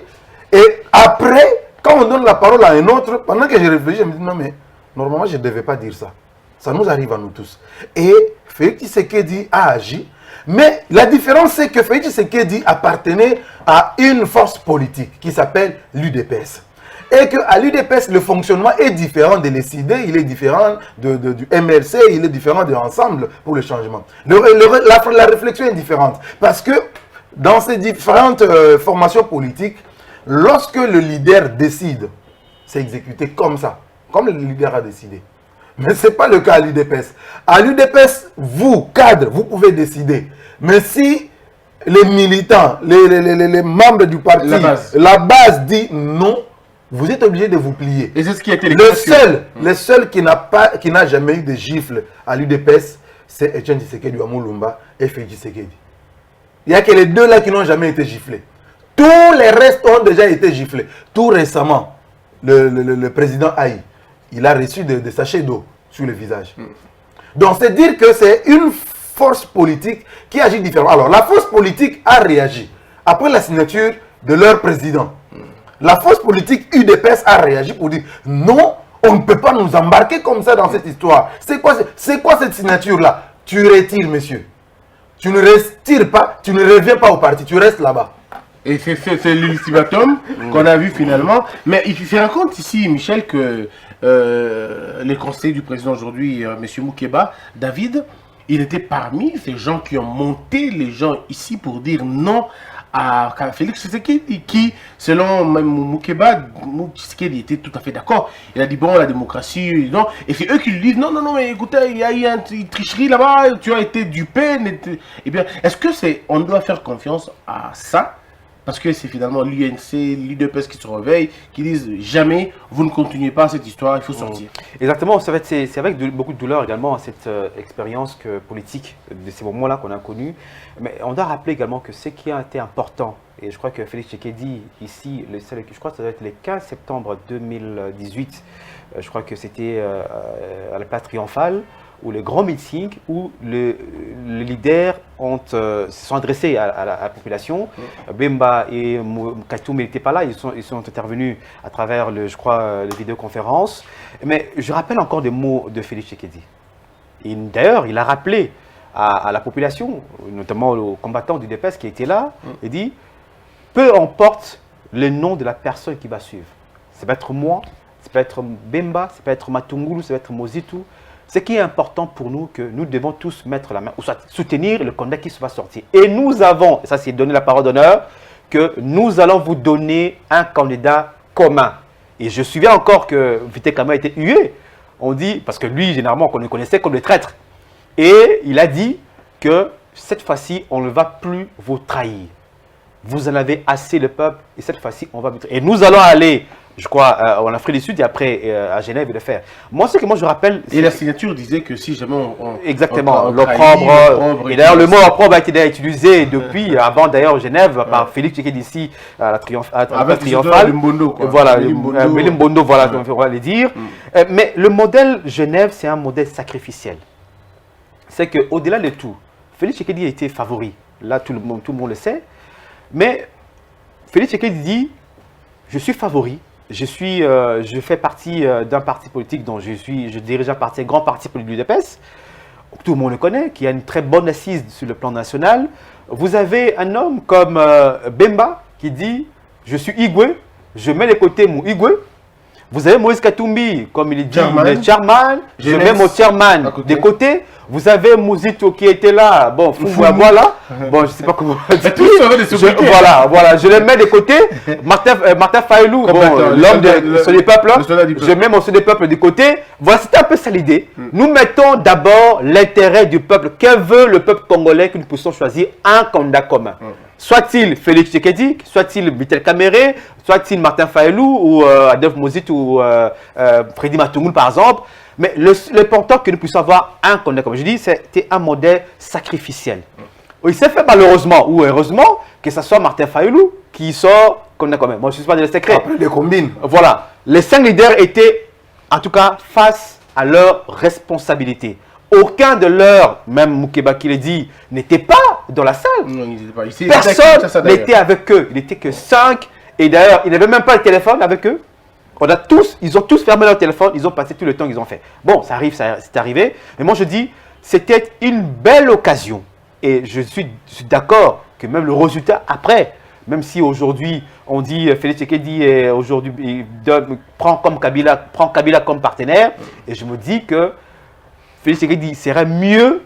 Et après, quand Quand on donne la parole à un autre, pendant que je réfléchis, je me dis non mais normalement je ne devais pas dire ça. Ça nous arrive à nous tous. Et Félix Tshisekedi a agi. Mais la différence, c'est que Félix Tshisekedi appartenait à une force politique qui s'appelle l'UDPS. Et qu'à l'UDPS, le fonctionnement est différent de l'ECD, il est différent du MRC, il est différent de l'ensemble pour le changement. La réflexion est différente. Parce que dans ces différentes formations politiques, lorsque le leader décide, c'est exécuté comme ça, comme le leader a décidé. Mais ce n'est pas le cas à l'UDPS. À l'UDPS, vous, cadres, vous pouvez décider. Mais si les militants, les membres du parti, la base dit non, vous êtes obligé de vous plier. Et c'est ce qui a été le seul qui n'a jamais eu de gifle à l'UDPS, c'est Etienne Tshisekedi Amulumba et Félix Tshisekedi. Il n'y a que les deux là qui n'ont jamais été giflés. Tous les restes ont déjà été giflés. Tout récemment, le président Haï, il a reçu des sachets d'eau sur le visage. Donc c'est dire que c'est une force politique qui agit différemment. Alors la force politique a réagi après la signature de leur président. La force politique UDPS a réagi pour dire non, on ne peut pas nous embarquer comme ça dans cette histoire. C'est quoi cette signature-là? Tu retires, monsieur. Tu ne retires pas, tu ne reviens pas au parti, tu restes là-bas. Et c'est l'ultimatum qu'on a vu finalement. Mais il se rend compte ici, Michel, que les conseillers du président aujourd'hui, M. Moukeba, David, il était parmi ces gens qui ont monté les gens ici pour dire non à Félix Tshisekedi, qui, selon Moukeba, Tshisekedi était tout à fait d'accord. Il a dit, bon, la démocratie, non. Et c'est eux qui lui disent, non, mais écoutez, il y a eu une tricherie là-bas, tu as été dupé. Eh bien, est-ce que on doit faire confiance à ça? Parce que c'est finalement l'UNC, l'UDPS qui se réveille, qui disent jamais, vous ne continuez pas cette histoire, il faut sortir. Exactement, c'est avec beaucoup de douleur également cette expérience politique de ces moments-là qu'on a connus. Mais on doit rappeler également que ce qui a été important, et je crois que Félix Tshisekedi ici, je crois que ça doit être le 15 septembre 2018, je crois que c'était à la place triomphale, où les grands meetings, où les leaders se sont adressés à la population. Bemba et Katumbi n'étaient pas là, ils sont intervenus à travers, je crois, les vidéoconférences. Mais je rappelle encore des mots de Félix Tshisekedi. D'ailleurs, il a rappelé à la population, notamment aux combattants du DPS qui étaient là, il dit, peu importe le nom de la personne qui va suivre. Ça peut être moi, ça peut être Bemba, ça peut être Matungulu, ça peut être Mozitu. Ce qui est important pour nous, que nous devons tous mettre la main, ou soit soutenir le candidat qui va sortir. Et nous avons, et ça c'est donner la parole d'honneur, que nous allons vous donner un candidat commun. Et je me souviens encore que Vité Kama a été hué. On dit, parce que lui, généralement, on le connaissait comme le traître. Et il a dit que cette fois-ci, on ne va plus vous trahir. Vous en avez assez, le peuple, et cette fois-ci, on va vous trahir. Et nous allons aller, je crois, en Afrique du Sud et après à Genève et le faire. Moi, ce que moi je rappelle. Et la signature disait que si jamais exactement, l'opprobre. Et d'ailleurs, le mot opprobre a été utilisé depuis, avant d'ailleurs Genève, par Félix Tshisekedi ici, à la triomphale. Voilà, Melimbondo, voilà, on va le dire. Mais le modèle Genève, c'est un modèle sacrificiel. C'est qu'au-delà de tout, Félix Tshisekedi a été favori. Là, tout le monde le sait. Mais Félix Tshisekedi dit, je suis favori. Je fais partie d'un parti politique dont je dirige un grand parti politique de l'UDPS. Tout le monde le connaît, qui a une très bonne assise sur le plan national. Vous avez un homme comme Bemba qui dit « Je suis Igwe, je mets de côté mon Igwe ». Vous avez Moïse Katumbi, comme il dit, le chairman, je mets mon chairman de côté. Vous avez Mouzito qui était là, bon, voilà, bon, je ne sais pas comment. Voilà, je le mets de côté. Martin Fayoulou, l'homme de ce peuple, je mets mon des peuple de côté. Voilà, c'était un peu ça l'idée. Nous mettons d'abord l'intérêt du peuple. Que veut le peuple congolais que nous puissions choisir un candidat commun? Soit-il Félix Tshisekedi, soit-il Vital Kamerhe, soit-il Martin Fayoulou ou Adolphe Mouzito ou Freddy Matungulu par exemple. Mais l'important que nous puissions avoir un candidat, comme je dis, c'était un modèle sacrificiel. Il s'est fait malheureusement ou heureusement que ce soit Martin Fayoulou qui sort candidat quand même. Moi, je ne suis pas dans le secret. Après des combines. Voilà. Les 5 leaders étaient, en tout cas, face à leurs responsabilités. Aucun de leurs, même Moukeba qui le dit, n'était pas dans la salle. Non, il n'était pas. Personne n'était avec eux. Il n'était que 5. Et d'ailleurs, il n'avait même pas le téléphone avec eux. ils ont tous fermé leur téléphone, ils ont passé tout le temps qu'ils ont fait. Bon, ça arrive, c'est arrivé. Mais moi, je dis, c'était une belle occasion. Et je suis d'accord que même le résultat après, même si aujourd'hui, on dit, Félix Tshisekedi aujourd'hui prend Kabila comme partenaire, et je me dis que Félix Tshisekedi serait mieux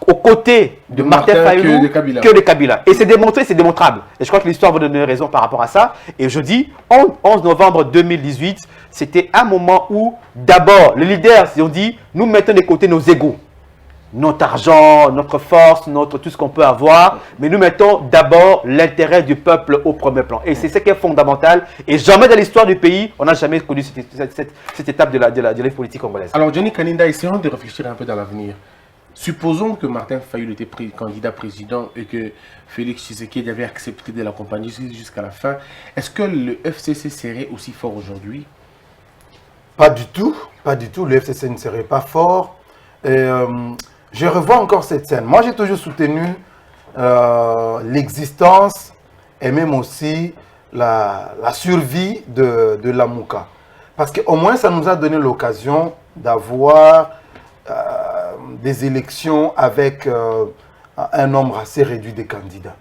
aux côtés de Martin Fayulu que de Kabila. Et c'est démontré, c'est démontrable. Et je crois que l'histoire va donner raison par rapport à ça. Et je dis, 11 novembre 2018, c'était un moment où, d'abord, les leaders ont dit, nous mettons de côté nos égos. Notre argent, notre force, tout ce qu'on peut avoir, mais nous mettons d'abord l'intérêt du peuple au premier plan. Et c'est ce qui est fondamental. Et jamais dans l'histoire du pays, on n'a jamais connu cette étape de la vie politique congolaise. Alors, Johnny Kaninda, essayons de réfléchir un peu dans l'avenir. Supposons que Martin Fayulu était candidat président et que Félix Tshisekedi avait accepté de l'accompagner jusqu'à la fin. Est-ce que le FCC serait aussi fort aujourd'hui? Pas du tout, pas du tout. Le FCC ne serait pas fort. Et, je revois encore cette scène. Moi, j'ai toujours soutenu l'existence et même aussi la survie de la Mouka. Parce qu'au moins, ça nous a donné l'occasion d'avoir des élections avec un nombre assez réduit de candidats.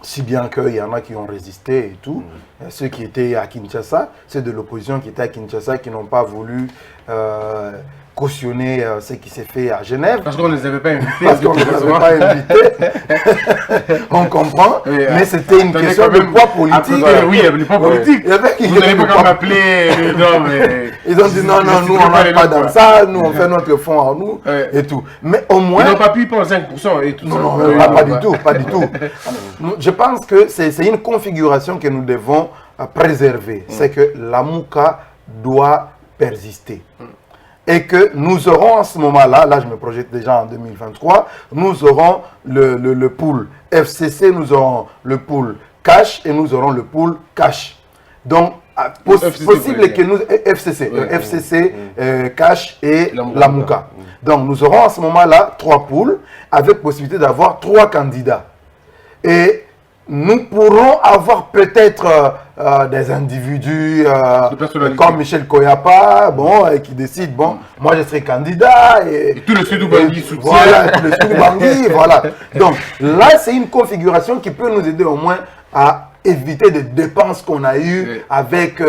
Si bien qu'il y en a qui ont résisté et tout. Ceux qui étaient à Kinshasa, ceux de l'opposition qui étaient à Kinshasa, qui n'ont pas voulu cautionner ce qui s'est fait à Genève. Parce qu'on ne les avait pas invités. Parce qu'on ne les avait pas invités. On comprend. Oui, mais c'était une question de poids politique. Oui, il y avait du poids politique. Vous n'avez pas quand m'appeler. Ils ont dit non, nous on n'a pas dans ça, nous on fait notre fonds en nous et tout. Mais au moins... Ils n'ont pas pu prendre 5% et tout ça. Non, pas du tout, pas du tout. Je pense que c'est une configuration que nous devons préserver. C'est que la Mouka doit persister. Et que nous aurons en ce moment-là, là je me projette déjà en 2023, nous aurons le pool FCC, nous aurons le pool cash et nous aurons le pool cash. Donc, possible que nous... FCC, cash et la Mouka. Donc, nous aurons en ce moment-là 3 pools avec possibilité d'avoir 3 candidats. Et nous pourrons avoir peut-être des individus comme Michel Koyapa, qui décident, moi je serai candidat. Et tout le Sud Bangui soutient. Voilà, tout le Sud Bangui, voilà. Donc là, c'est une configuration qui peut nous aider au moins à éviter des dépenses qu'on a eues avec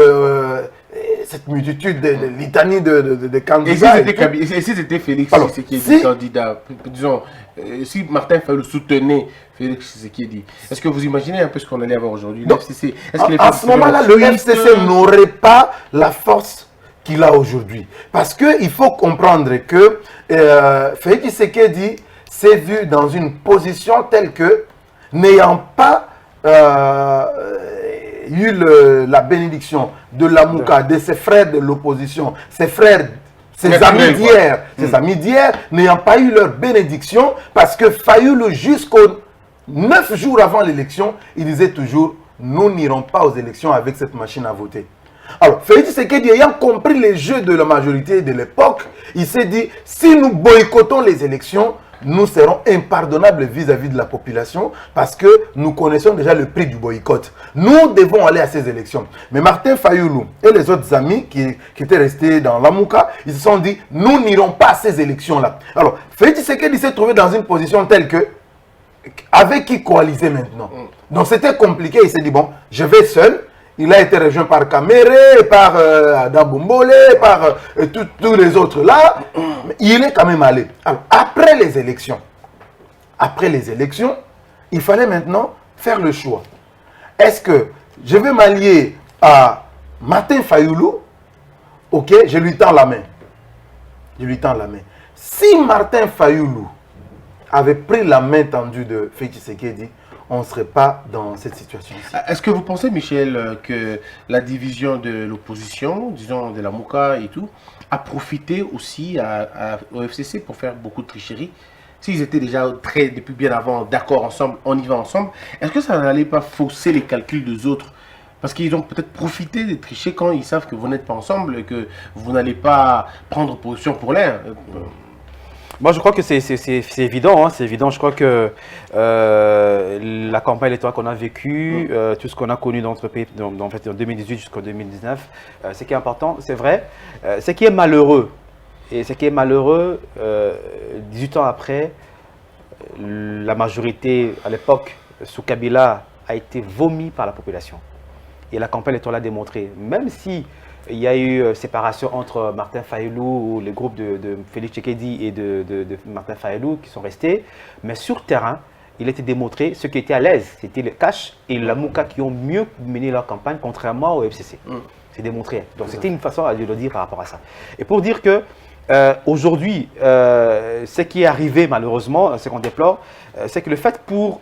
cette multitude de litanie de candidats. Et si c'était Félix Tshisekedi candidat, disons, si Martin Fayulu soutenait Félix Tshisekedi, est-ce que vous imaginez un peu ce qu'on allait avoir aujourd'hui? À ce moment-là, le FCC n'aurait pas la force qu'il a aujourd'hui. Parce qu'il faut comprendre que Félix Tshisekedi s'est vu dans une position telle que, n'ayant pas eu la bénédiction de la Mouka, de ses frères de l'opposition, ses amis d'hier, n'ayant pas eu leur bénédiction, parce que Fayulu, jusqu'aux 9 jours avant l'élection, il disait toujours, nous n'irons pas aux élections avec cette machine à voter. Alors, Félix Tshisekedi, ayant compris les jeux de la majorité de l'époque, il s'est dit, si nous boycottons les élections, nous serons impardonnables vis-à-vis de la population parce que nous connaissons déjà le prix du boycott. Nous devons aller à ces élections. Mais Martin Fayulu et les autres amis qui étaient restés dans la Mouka, ils se sont dit, nous n'irons pas à ces élections-là. Alors, Félix Tshisekedi s'est trouvé dans une position telle que, avec qui coaliser maintenant? Donc c'était compliqué, il s'est dit, bon, je vais seul. Il a été rejoint par Kamere, par Adam Bombole, par tous les autres là. Mais il est quand même allé. Alors, après les élections, il fallait maintenant faire le choix. Est-ce que je vais m'allier à Martin Fayulu? Ok, je lui tends la main. Si Martin Fayulu avait pris la main tendue de Félix Tshisekedi, on ne serait pas dans cette situation-ci. Est-ce que vous pensez, Michel, que la division de l'opposition, disons de la Mouka et tout, a profité aussi au FCC pour faire beaucoup de tricheries? S'ils étaient déjà depuis bien avant d'accord ensemble, on y va ensemble, est-ce que ça n'allait pas fausser les calculs des autres? Parce qu'ils ont peut-être profité de tricher quand ils savent que vous n'êtes pas ensemble et que vous n'allez pas prendre position pour l'un. Moi, je crois que c'est évident. Hein, c'est évident. Je crois que la campagne électorale qu'on a vécue, tout ce qu'on a connu dans notre pays, en fait, en 2018 jusqu'en 2019, ce qui est important, c'est vrai. Ce qui est malheureux, 18 ans après, la majorité, à l'époque, sous Kabila, a été vomi par la population. Et la campagne électorale l'a démontré. Même si il y a eu séparation entre Martin Fayulu, ou les groupes de Félix Tshisekedi et de Martin Fayulu qui sont restés, mais sur terrain, il a été démontré, ceux qui étaient à l'aise, c'était le Cash et le Lamouka qui ont mieux mené leur campagne, contrairement au FCC. C'est démontré. Donc c'était une façon de le dire par rapport à ça. Et pour dire que aujourd'hui, ce qui est arrivé malheureusement, ce qu'on déplore, c'est que le fait pour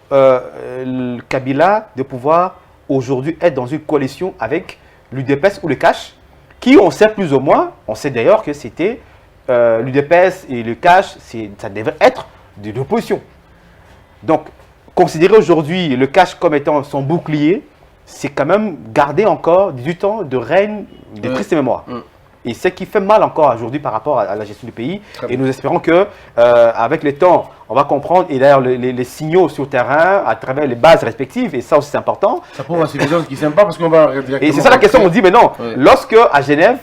Kabila de pouvoir aujourd'hui être dans une coalition avec l'UDPS ou le Cash, qui on sait plus ou moins, on sait d'ailleurs que c'était l'UDPS et le Cash, ça devait être de l'opposition. Donc, considérer aujourd'hui le Cash comme étant son bouclier, c'est quand même garder encore 18 ans de règne de triste mémoire. Et ce qui fait mal encore aujourd'hui par rapport à la gestion du pays. Et nous espérons que avec le temps, on va comprendre, et d'ailleurs les signaux sur le terrain, à travers les bases respectives, et ça aussi c'est important. Ça prouve assez des choses qui ne s'aiment pas parce qu'on va directement... Et c'est ça la question, on dit, mais non, lorsque à Genève,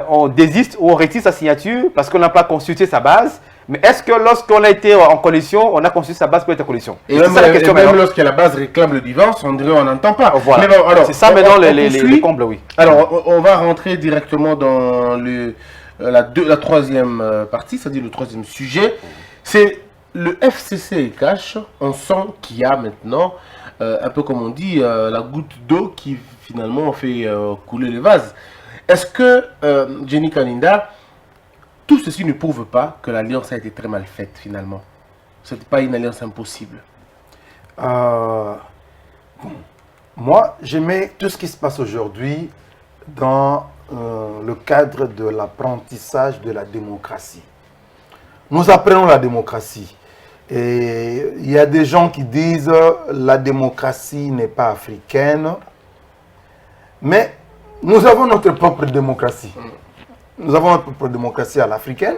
on désiste ou on retire sa signature parce qu'on n'a pas consulté sa base, mais est-ce que lorsqu'on a été en coalition, on a consulté sa base pour être en coalition? Et même, ça, la question, même lorsque la base réclame le divorce, on dirait on n'entend pas. Voilà. Bon, c'est ça maintenant les combles, oui. Alors, on va rentrer directement dans la troisième partie, c'est-à-dire le troisième sujet. C'est le FCC et Cash. On sent qu'il y a maintenant, un peu comme on dit, la goutte d'eau qui finalement fait couler le vase. Est-ce que Jenny Kaninda, tout ceci ne prouve pas que l'alliance a été très mal faite finalement? Ce n'était pas une alliance impossible. Moi, je mets tout ce qui se passe aujourd'hui dans le cadre de l'apprentissage de la démocratie. Nous apprenons la démocratie. Et il y a des gens qui disent la démocratie n'est pas africaine. Mais nous avons notre propre démocratie. Nous avons notre propre démocratie à l'africaine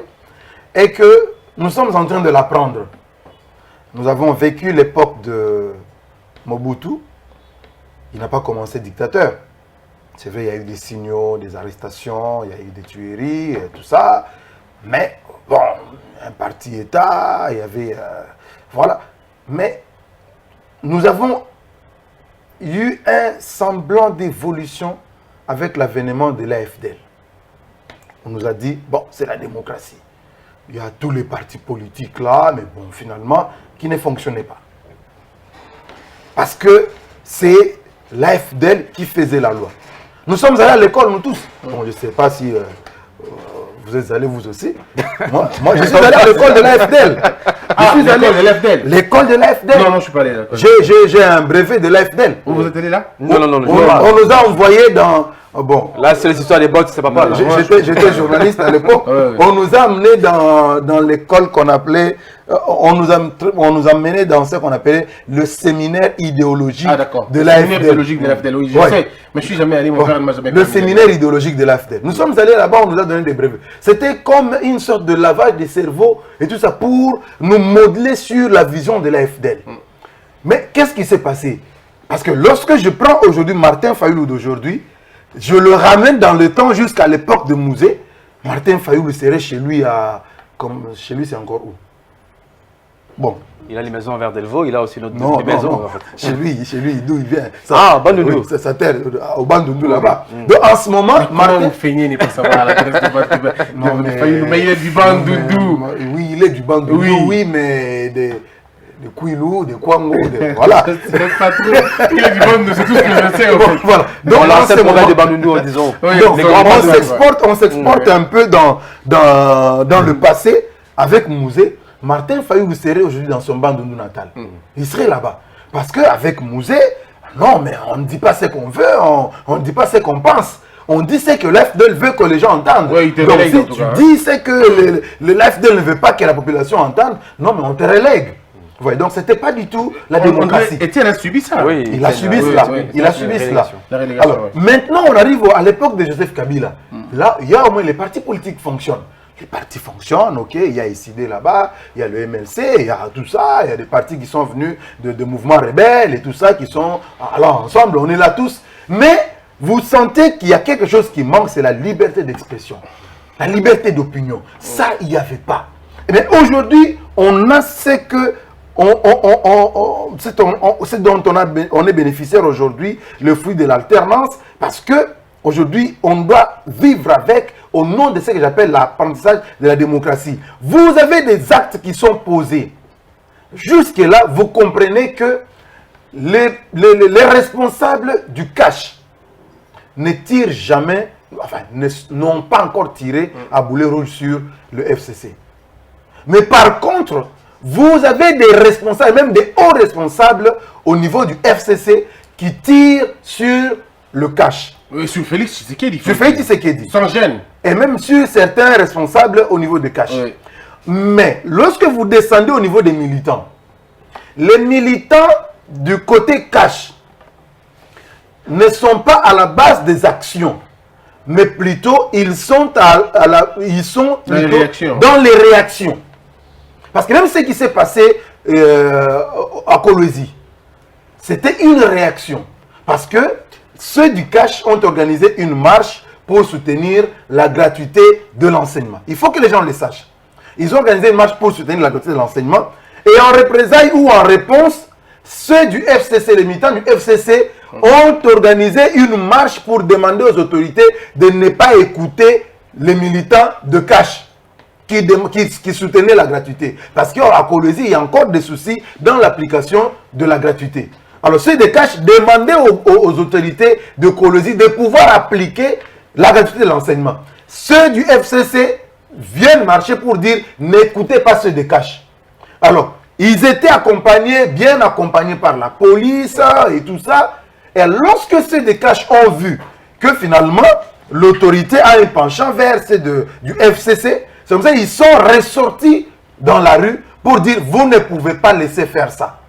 et que nous sommes en train de l'apprendre. Nous avons vécu l'époque de Mobutu. Il n'a pas commencé dictateur. C'est vrai, il y a eu des signaux, des arrestations, il y a eu des tueries, et tout ça. Mais, bon, un parti-État, il y avait... voilà. Mais nous avons eu un semblant d'évolution avec l'avènement de l'AFDL. On nous a dit, bon, c'est la démocratie. Il y a tous les partis politiques là, mais bon, finalement, qui ne fonctionnaient pas. Parce que c'est l'AFDL qui faisait la loi. Nous sommes allés à l'école, nous tous. Bon, je ne sais pas si vous êtes allés vous aussi. Moi je suis allé à l'école de l'AFDL. L'école de l'AFDL. L'école de l'AFDL. Non, je ne suis pas allé là. J'ai un brevet de l'AFDL. Vous êtes allé là? Non. On nous a envoyés dans... Bon. Là, c'est l'histoire des bottes, c'est pas mal. J'étais journaliste à l'époque. On nous a amenés dans l'école qu'on appelait... On nous a menés dans ce qu'on appelait le séminaire idéologique de l'AFDL. Le séminaire idéologique de l'AFDL, oui, je sais. Mais je ne suis jamais allé, mon frère ne m'a jamais Le séminaire idéologique de l'AFDL. Nous sommes allés là-bas, on nous a donné des brevets. C'était comme une sorte de lavage des cerveaux et tout ça pour nous modeler sur la vision de l'AFDL. Mais qu'est-ce qui s'est passé? Parce que lorsque je prends aujourd'hui Martin Fayulu d'aujourd'hui, je le ramène dans le temps jusqu'à l'époque de Mouzé. Martin Fayulu serait chez lui à... Chez lui, c'est encore où? Bon. Il a les maisons vers Delvaux, il a aussi notre maison. En fait. Chez lui, d'où il vient. Bandundu. C'est sa terre, au Bandundu là-bas. Donc en ce moment, Martin Feigné n'est pas savoir l'adresse de Fayulu, mais il est du Bandundu. Oui, il est du Bandundu, oui, mais de Kouilou, de Kwango, voilà. C'est pas trop. Il est du Bandundu, c'est tout ce que je sais. Voilà. Donc on c'est mauvais de Bandundu, disons. On s'exporte un peu dans le passé avec Mouzé. Martin Fayulu serait aujourd'hui dans son Bandundu natal. Il serait là-bas. Parce qu'avec Mouzé, non, mais on ne dit pas ce qu'on veut, on ne dit pas ce qu'on pense. On dit ce que l'AFDL veut que les gens entendent. Ouais, donc si tu dis ce que l'AFDL ne veut pas que la population entende, non, mais on te relègue. Ouais, donc c'était pas du tout la démocratie. Étienne a subi ça. Oui, il a subi cela. Il a subi cela. Alors, maintenant, on arrive à l'époque de Joseph Kabila. Là, il y a au moins les partis politiques fonctionnent. les partis fonctionnent, ok, il y a ICD là-bas, il y a le MLC, il y a tout ça, il y a des partis qui sont venus de mouvements rebelles et tout ça, qui sont... Alors ensemble, on est là tous. Mais vous sentez qu'il y a quelque chose qui manque, c'est la liberté d'expression, la liberté d'opinion. Ça, il n'y avait pas. Mais aujourd'hui, on a ce que... c'est dont on est bénéficiaire aujourd'hui, le fruit de l'alternance, parce que aujourd'hui, on doit vivre avec, au nom de ce que j'appelle l'apprentissage de la démocratie. Vous avez des actes qui sont posés. Jusque-là, vous comprenez que les responsables du cash ne tirent jamais, enfin, n'ont pas encore tiré à boulet rouge sur le FCC. Mais par contre, vous avez des responsables, même des hauts responsables au niveau du FCC qui tirent sur le cash. Sur Félix Tshisekedi. Sur Félix Tshisekedi. Sans gêne. Et même sur certains responsables au niveau de cash. Oui. Mais lorsque vous descendez au niveau des militants, les militants du côté cash ne sont pas à la base des actions, mais plutôt ils sont, dans les réactions. Parce que même ce qui s'est passé à Kolwezi, c'était une réaction. Parce que ceux du cash ont organisé une marche pour soutenir la gratuité de l'enseignement. Il faut que les gens le sachent. Ils ont organisé une marche pour soutenir la gratuité de l'enseignement. Et en représailles ou en réponse, ceux du FCC, les militants du FCC, ont organisé une marche pour demander aux autorités de ne pas écouter les militants de cash qui soutenaient la gratuité. Parce qu'à Kolwezi, il y a encore des soucis dans l'application de la gratuité. Alors, ceux de cash demandaient aux autorités de Kolwezi de pouvoir appliquer la gratuité de l'enseignement. Ceux du FCC viennent marcher pour dire n'écoutez pas ceux de cash. Alors, ils étaient accompagnés, bien accompagnés par la police et tout ça. Et lorsque ceux de cash ont vu que finalement, l'autorité a un penchant vers ceux du FCC, c'est comme ça qu'ils sont ressortis dans la rue pour dire vous ne pouvez pas laisser faire ça.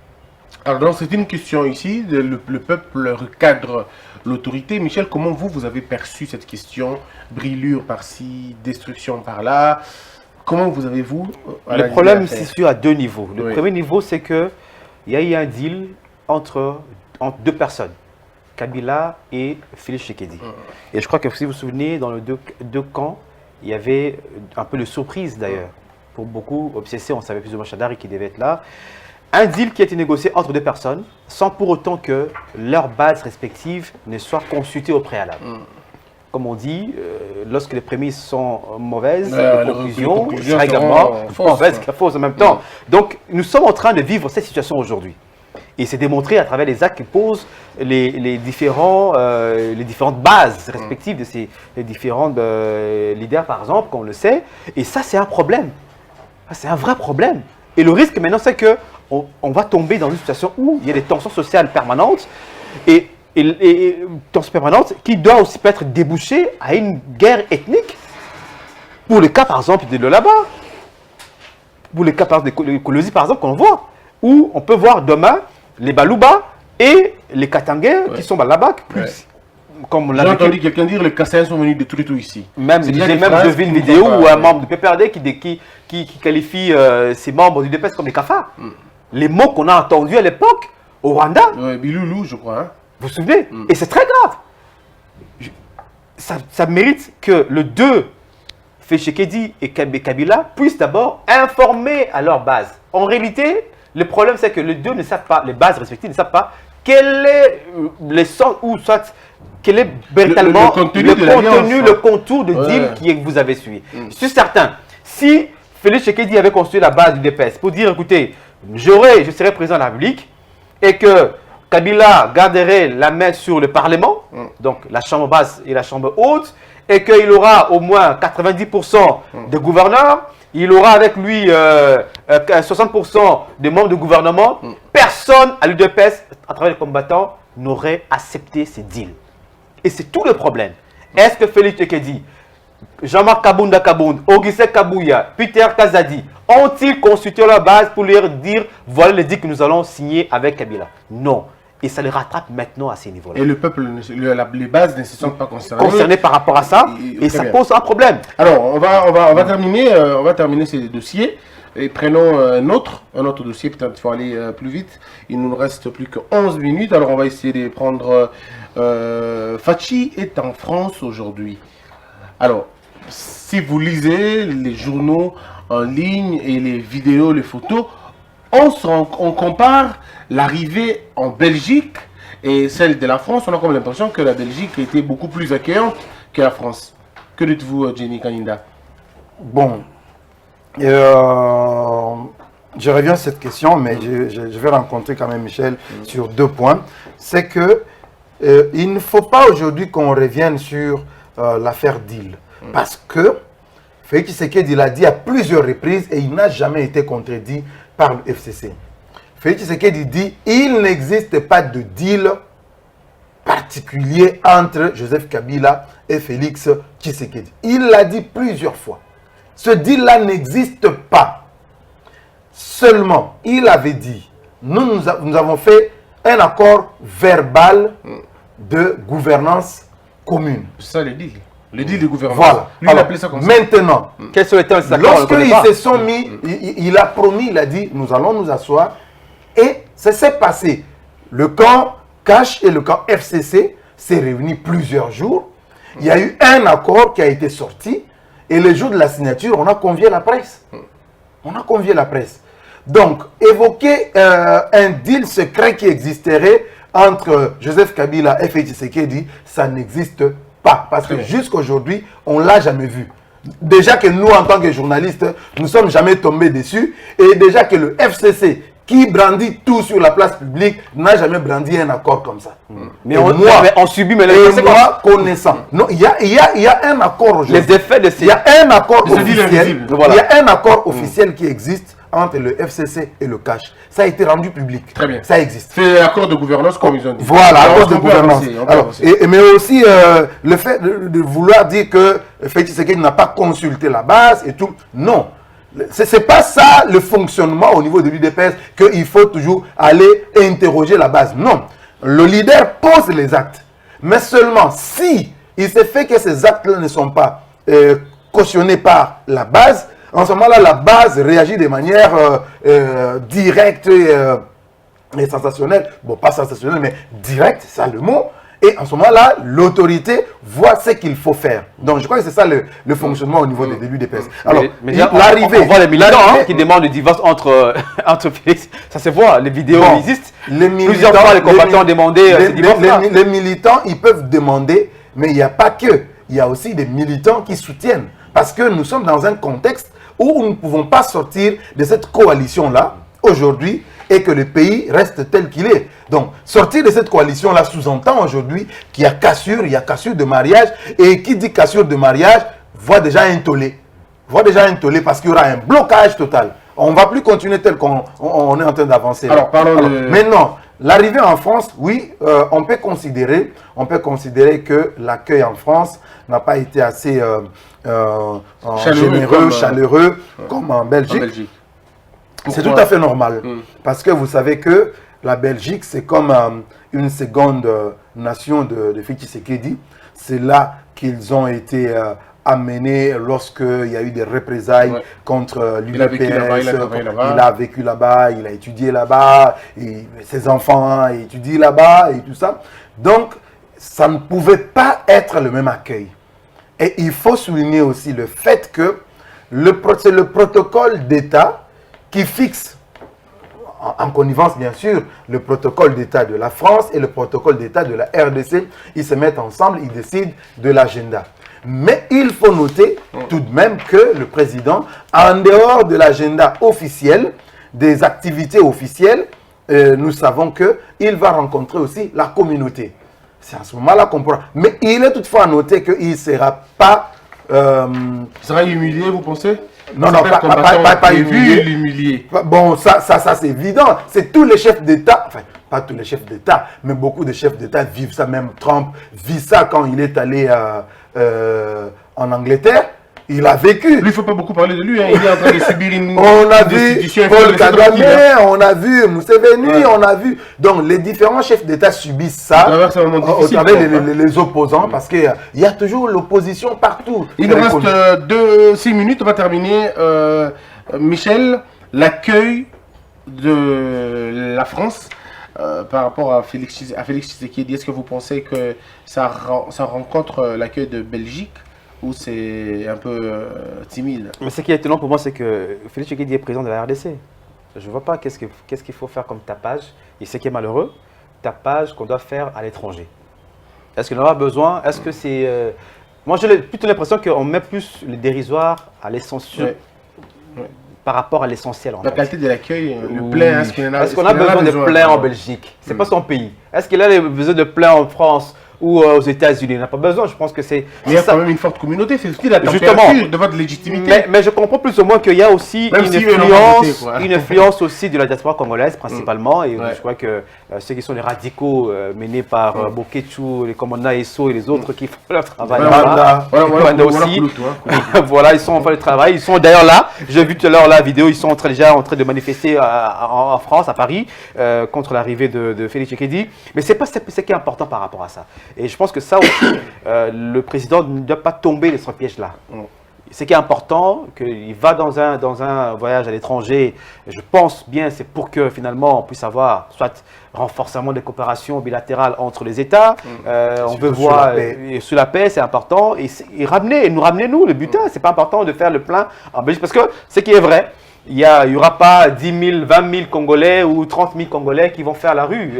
Alors, c'est une question ici, le peuple recadre l'autorité. Michel, comment vous avez perçu cette question? Brûlure par-ci, destruction par-là. Comment vous avez-vous... Le problème, c'est sûr à deux niveaux. Le premier niveau, c'est qu'il y a eu un deal entre deux personnes, Kabila et Félix Tshisekedi. Et je crois que si vous vous souvenez, dans les deux camps, il y avait un peu de surprise d'ailleurs. Pour beaucoup, obsessés, on savait plus ou moins Chadari qui devait être là. Un deal qui a été négocié entre deux personnes, sans pour autant que leurs bases respectives ne soient consultées au préalable. Comme on dit, lorsque les prémices sont mauvaises, les conclusions sont également mauvaises qu'à fausse en même temps. Donc, nous sommes en train de vivre cette situation aujourd'hui. Et c'est démontré à travers les actes que posent les différentes bases respectives de ces différents leaders, par exemple, comme on le sait. Et ça, c'est un problème. C'est un vrai problème. Et le risque maintenant, c'est qu'on va tomber dans une situation où il y a des tensions sociales permanentes et tensions permanentes qui doivent aussi peut-être déboucher à une guerre ethnique. Pour le cas, par exemple, de Lolaba, pour le cas, par exemple, de Kolwezi, par exemple, qu'on voit, où on peut voir demain les Balouba et les Katangais qui sont là-bas. J'ai entendu quelqu'un dire que les Kassaïens sont venus détruire tout ici. J'ai vu une vidéo où un membre du PPRD qui qualifie ses membres du DPS comme des cafards. Les mots qu'on a entendus à l'époque au Rwanda. Biloulou, je crois. Hein. Vous vous souvenez? Et c'est très grave. Ça mérite que le 2, Tshisekedi et Kabila puissent d'abord informer à leur base. En réalité, le problème c'est que les deux ne savent pas, les bases respectives ne savent pas quel est le sens ou soit quel est véritablement le contour de deal que vous avez suivi. Je suis certain, si Félix Tshisekedi avait construit la base du DPS pour dire écoutez, je serai président de la République et que Kabila garderait la main sur le Parlement, donc la chambre basse et la chambre haute, et qu'il aura au moins 90% de gouverneurs, il aura avec lui 60% des membres du gouvernement, personne à l'UDPS, à travers les combattants, n'aurait accepté ces deals. Et c'est tout le problème. Est-ce que Félix Tshisekedi, Jean-Marc Kabunda Kabound, Augustin Kabouya, Peter Kazadi ont-ils consulté leur base pour leur dire voilà les deals que nous allons signer avec Kabila? Non. et ça le rattrape maintenant à ces niveaux-là. Et le peuple, les bases ne se sont pas concernées par rapport à ça, et ça pose un problème. Alors, on va terminer ces dossiers. Et prenons un autre dossier, peut-être qu'il faut aller plus vite. Il ne nous reste plus que 11 minutes, alors on va essayer de prendre... Fachi est en France aujourd'hui. Alors, si vous lisez les journaux en ligne et les vidéos, les photos, on compare l'arrivée en Belgique et celle de la France. On a comme l'impression que la Belgique était beaucoup plus accueillante que la France. Que dites-vous, Jenny Kaninda? Bon, je reviens à cette question, mais je vais rencontrer quand même Michel sur 2 points. C'est que il ne faut pas aujourd'hui qu'on revienne sur l'affaire Deal. Parce que Félix Tshisekedi l'a dit à plusieurs reprises et il n'a jamais été contredit par le FCC. Félix Tshisekedi dit il n'existe pas de deal particulier entre Joseph Kabila et Félix Tshisekedi. Il l'a dit plusieurs fois. Ce deal-là n'existe pas. Seulement, il avait dit, nous avons fait un accord verbal de gouvernance commune. C'est ça le deal. Le deal de gouvernance. Voilà. Lui, il appelait ça comme ça. Maintenant, quels sont les termes de cet accord? lorsqu'ils se sont mis, il a promis, il a dit, nous allons nous asseoir. Et ça s'est passé. Le camp Cash et le camp FCC s'est réunis plusieurs jours. Il y a eu un accord qui a été sorti. Et le jour de la signature, on a convié la presse. On a convié la presse. Donc, évoquer un deal secret qui existerait entre Joseph Kabila et Félix Tshisekedi, ça n'existe pas. Parce que jusqu'aujourd'hui, on ne l'a jamais vu. Déjà que nous, en tant que journalistes, nous ne sommes jamais tombés dessus. Et déjà que le FCC, qui brandit tout sur la place publique, n'a jamais brandi un accord comme ça. Mais on subit mais les conséquences. Connaissant. Non, il y a un accord aujourd'hui. Les effets de ces... Il y a un accord officiel. Voilà. Il y a un accord officiel qui existe entre le FCC et le Cash. Ça a été rendu public. Très bien. Ça existe. C'est l'accord de gouvernance comme ils ont dit. Voilà, accord de gouvernance. Avancer. Mais aussi le fait de vouloir dire que Félix Tshisekedi n'a pas consulté la base et tout. Non. Ce n'est pas ça le fonctionnement au niveau de l'UDPS, qu'il faut toujours aller interroger la base. Non. Le leader pose les actes. Mais seulement si il se fait que ces actes-là ne sont pas cautionnés par la base, en ce moment-là, la base réagit de manière directe et sensationnelle. Bon, pas sensationnelle, mais directe, c'est ça le mot. Et en ce moment-là, l'autorité voit ce qu'il faut faire. Donc, je crois que c'est ça le fonctionnement au niveau des débuts des PS. Alors, l'arrivée... On voit les militants qui demandent le divorce entre Félix. Ça se voit, les vidéos existent. Plusieurs fois, les combattants ont demandé ce divorce-là. Les militants, ils peuvent demander, mais il n'y a pas que. Il y a aussi des militants qui soutiennent. Parce que nous sommes dans un contexte où nous ne pouvons pas sortir de cette coalition-là, aujourd'hui, et que le pays reste tel qu'il est. Donc, sortir de cette coalition-là sous-entend aujourd'hui qu'il y a cassure de mariage, et qui dit cassure de mariage, voit déjà un tollé. Parce qu'il y aura un blocage total. On ne va plus continuer tel qu'on est en train d'avancer. Alors, maintenant, l'arrivée en France, oui, on peut considérer que l'accueil en France n'a pas été assez chaleureux comme en Belgique. C'est tout à fait normal. Parce que vous savez que la Belgique, c'est comme une seconde nation de Félix Tshisekedi. C'est là qu'ils ont été amenés lorsqu'il y a eu des représailles contre l'UDPS. Il a vécu là-bas, il a étudié là-bas, ses enfants étudient là-bas et tout ça. Donc, ça ne pouvait pas être le même accueil. Et il faut souligner aussi le fait que c'est le protocole d'État qui fixe, en connivence bien sûr, le protocole d'État de la France et le protocole d'État de la RDC. Ils se mettent ensemble, ils décident de l'agenda. Mais il faut noter tout de même que le président, en dehors de l'agenda officiel, des activités officielles, nous savons qu'il va rencontrer aussi la communauté. C'est à ce moment-là qu'on pourra... Mais il est toutefois à noter qu'il ne sera pas... il sera humilié, vous pensez? Non, pas humilié. Bon, ça c'est évident. C'est tous les chefs d'État, enfin, pas tous les chefs d'État, mais beaucoup de chefs d'État vivent ça. Même Trump vit ça quand il est allé en Angleterre. il a vécu. Lui, il ne faut pas beaucoup parler de lui. Hein. Il est en train de subir une On a vu destitution. Paul Kagame, on a vu Museveni, on a vu. Donc, les différents chefs d'État subissent ça au travers les opposants, parce qu'il y a toujours l'opposition partout. Il nous reste 6 minutes, on va terminer. Michel, l'accueil de la France par rapport à Félix Tshisekedi, est-ce que vous pensez que ça rencontre l'accueil de Belgique ou c'est un peu timide? Mais ce qui est étonnant pour moi, c'est que Félix Tshisekedi est président de la RDC. Je ne vois pas qu'est-ce qu'il faut faire comme tapage. Et ce qui est malheureux, tapage qu'on doit faire à l'étranger. Est-ce qu'on en a besoin? Est-ce que c'est... Moi, j'ai plutôt l'impression qu'on met plus le dérisoire à l'essentiel. Par rapport à l'essentiel. La qualité de l'accueil, le plein, est-ce qu'on a besoin de plein en Belgique? C'est pas son pays. Est-ce qu'il a besoin de plein en France ou aux États-Unis? Il n'a pas besoin, je pense que c'est... Mais il y a quand même une forte communauté, c'est aussi la température de votre légitimité. Mais je comprends plus ou moins qu'il y a aussi une influence aussi de la diaspora congolaise principalement, et je crois que ceux qui sont les radicaux menés par Bokechu, les commandants ESSO et les autres qui font leur travail aussi. Voilà, ils sont en train de travail, ils sont d'ailleurs là, j'ai vu tout à l'heure la vidéo, ils sont déjà en train de manifester en France, à Paris, contre l'arrivée de Félix Tshisekedi. Mais c'est pas ce qui est important par rapport à ça. Et je pense que ça aussi, le président ne doit pas tomber dans ce piège-là. Ce qui est important, qu'il va dans un voyage à l'étranger, je pense bien, c'est pour que finalement on puisse avoir soit renforcement des coopérations bilatérales entre les États, on veut voir sur la paix, c'est important, et nous ramener nous le butin, c'est pas important de faire le plein en Belgique, parce que ce qui est vrai, il n'y aura pas 10 000, 20 000 Congolais ou 30 000 Congolais qui vont faire la rue.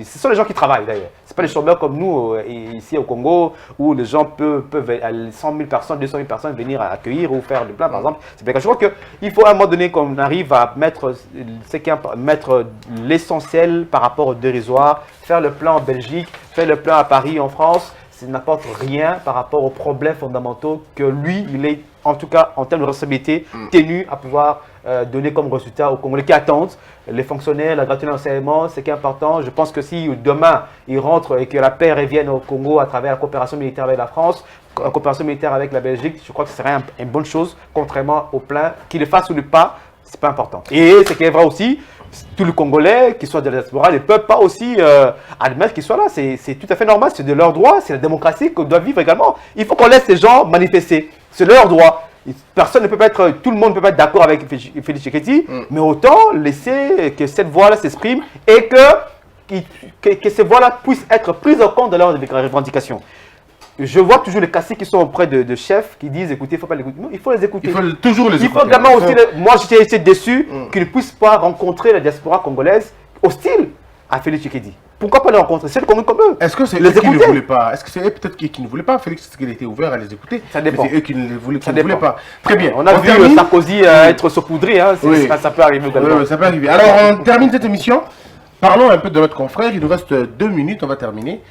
Ce sont les gens qui travaillent d'ailleurs. Ce ne sont pas les chômeurs comme nous ici au Congo où les gens peuvent 100 000 personnes, 200 000 personnes venir accueillir ou faire le plein par exemple. Je crois qu'il faut à un moment donné qu'on arrive à mettre l'essentiel par rapport au dérisoire, faire le plein en Belgique, faire le plein à Paris, en France. Ça n'apporte rien par rapport aux problèmes fondamentaux que lui, il est en tout cas en termes de responsabilité tenu à pouvoir donner comme résultat aux Congolais qui attendent, les fonctionnaires, la gratuité d'enseignement, c'est qui est important. Je pense que si demain il rentre et que la paix revienne au Congo à travers la coopération militaire avec la France, la coopération militaire avec la Belgique, je crois que ce serait une bonne chose, contrairement au plein, qu'il le fasse ou pas, c'est pas important. Et ce qui est vrai aussi, tous les Congolais, qui soient de la diaspora, ne peuvent pas aussi admettre qu'ils soient là. C'est tout à fait normal, c'est de leur droit, c'est la démocratie qu'on doit vivre également. Il faut qu'on laisse ces gens manifester, c'est leur droit. Personne ne peut pas être, tout le monde ne peut pas être d'accord avec Félix Tshisekedi, mais autant laisser que cette voix-là s'exprime et que ces voix-là puissent être prises en compte dans leurs revendications. Je vois toujours les caciques qui sont auprès de chefs qui disent écoutez, il ne faut pas les écouter. Non, il faut les écouter. Il faut toujours les écouter. Il faut également aussi, moi j'étais assez déçu qu'ils ne puissent pas rencontrer la diaspora congolaise hostile à Félix Tshisekedi. Pourquoi pas les rencontrer? C'est le Congo comme eux. Est-ce que c'est eux qui ne voulaient pas? Est-ce que c'est eux peut-être qui ne voulaient pas? Félix Tshisekedi était ouvert à les écouter. Ça dépend. C'est eux qui ne voulaient pas. Très bien. On a vu Sarkozy être saupoudré. Hein. Ça peut arriver également. Ça peut arriver. Alors on termine cette émission. Parlons un peu de notre confrère. Il nous reste 2 minutes. On va terminer.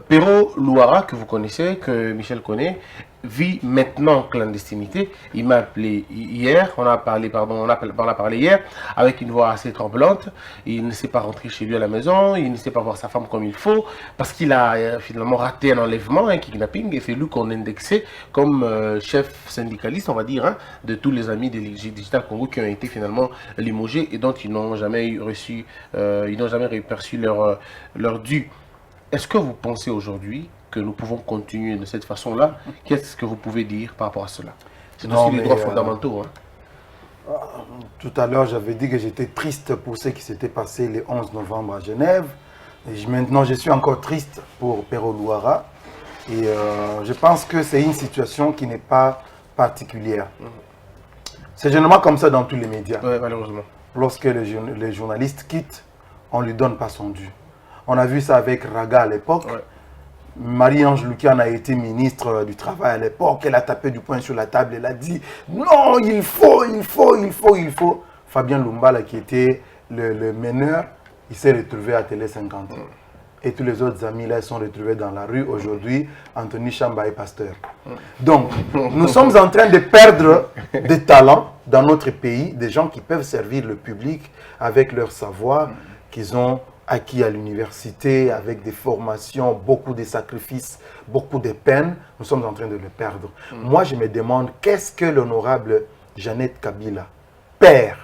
Pero Luara, que vous connaissez, que Michel connaît, vit maintenant en clandestinité. Il m'a appelé hier, on a parlé hier, avec une voix assez tremblante. Il ne s'est pas rentré chez lui à la maison, il ne sait pas voir sa femme comme il faut, parce qu'il a finalement raté un enlèvement, un kidnapping, et c'est lui qu'on a indexé comme chef syndicaliste, on va dire, hein, de tous les amis de Digital Congo qui ont été finalement limogés et dont ils n'ont jamais perçu leur dû. Est-ce que vous pensez aujourd'hui que nous pouvons continuer de cette façon-là? Qu'est-ce que vous pouvez dire par rapport à cela? C'est aussi les droits fondamentaux. Hein. Tout à l'heure, j'avais dit que j'étais triste pour ce qui s'était passé le 11 novembre à Genève. Et maintenant, je suis encore triste pour Pero Luara. Et je pense que c'est une situation qui n'est pas particulière. C'est généralement comme ça dans tous les médias. Ouais, malheureusement. Lorsque les journalistes quittent, on ne lui donne pas son dû. On a vu ça avec Raga à l'époque. Ouais. Marie-Ange Lukian a été ministre du Travail à l'époque. Elle a tapé du poing sur la table. Elle a dit non, il faut. Fabien Lumbala, qui était le meneur, il s'est retrouvé à Télé 50. Et tous les autres amis là sont retrouvés dans la rue. Aujourd'hui, Anthony Chamba est pasteur. Donc, nous sommes en train de perdre des talents dans notre pays, des gens qui peuvent servir le public avec leur savoir qu'ils ont acquis à l'université, avec des formations, beaucoup de sacrifices, beaucoup de peines, nous sommes en train de le perdre. Moi, je me demande, qu'est-ce que l'honorable Jeannette Kabila, père,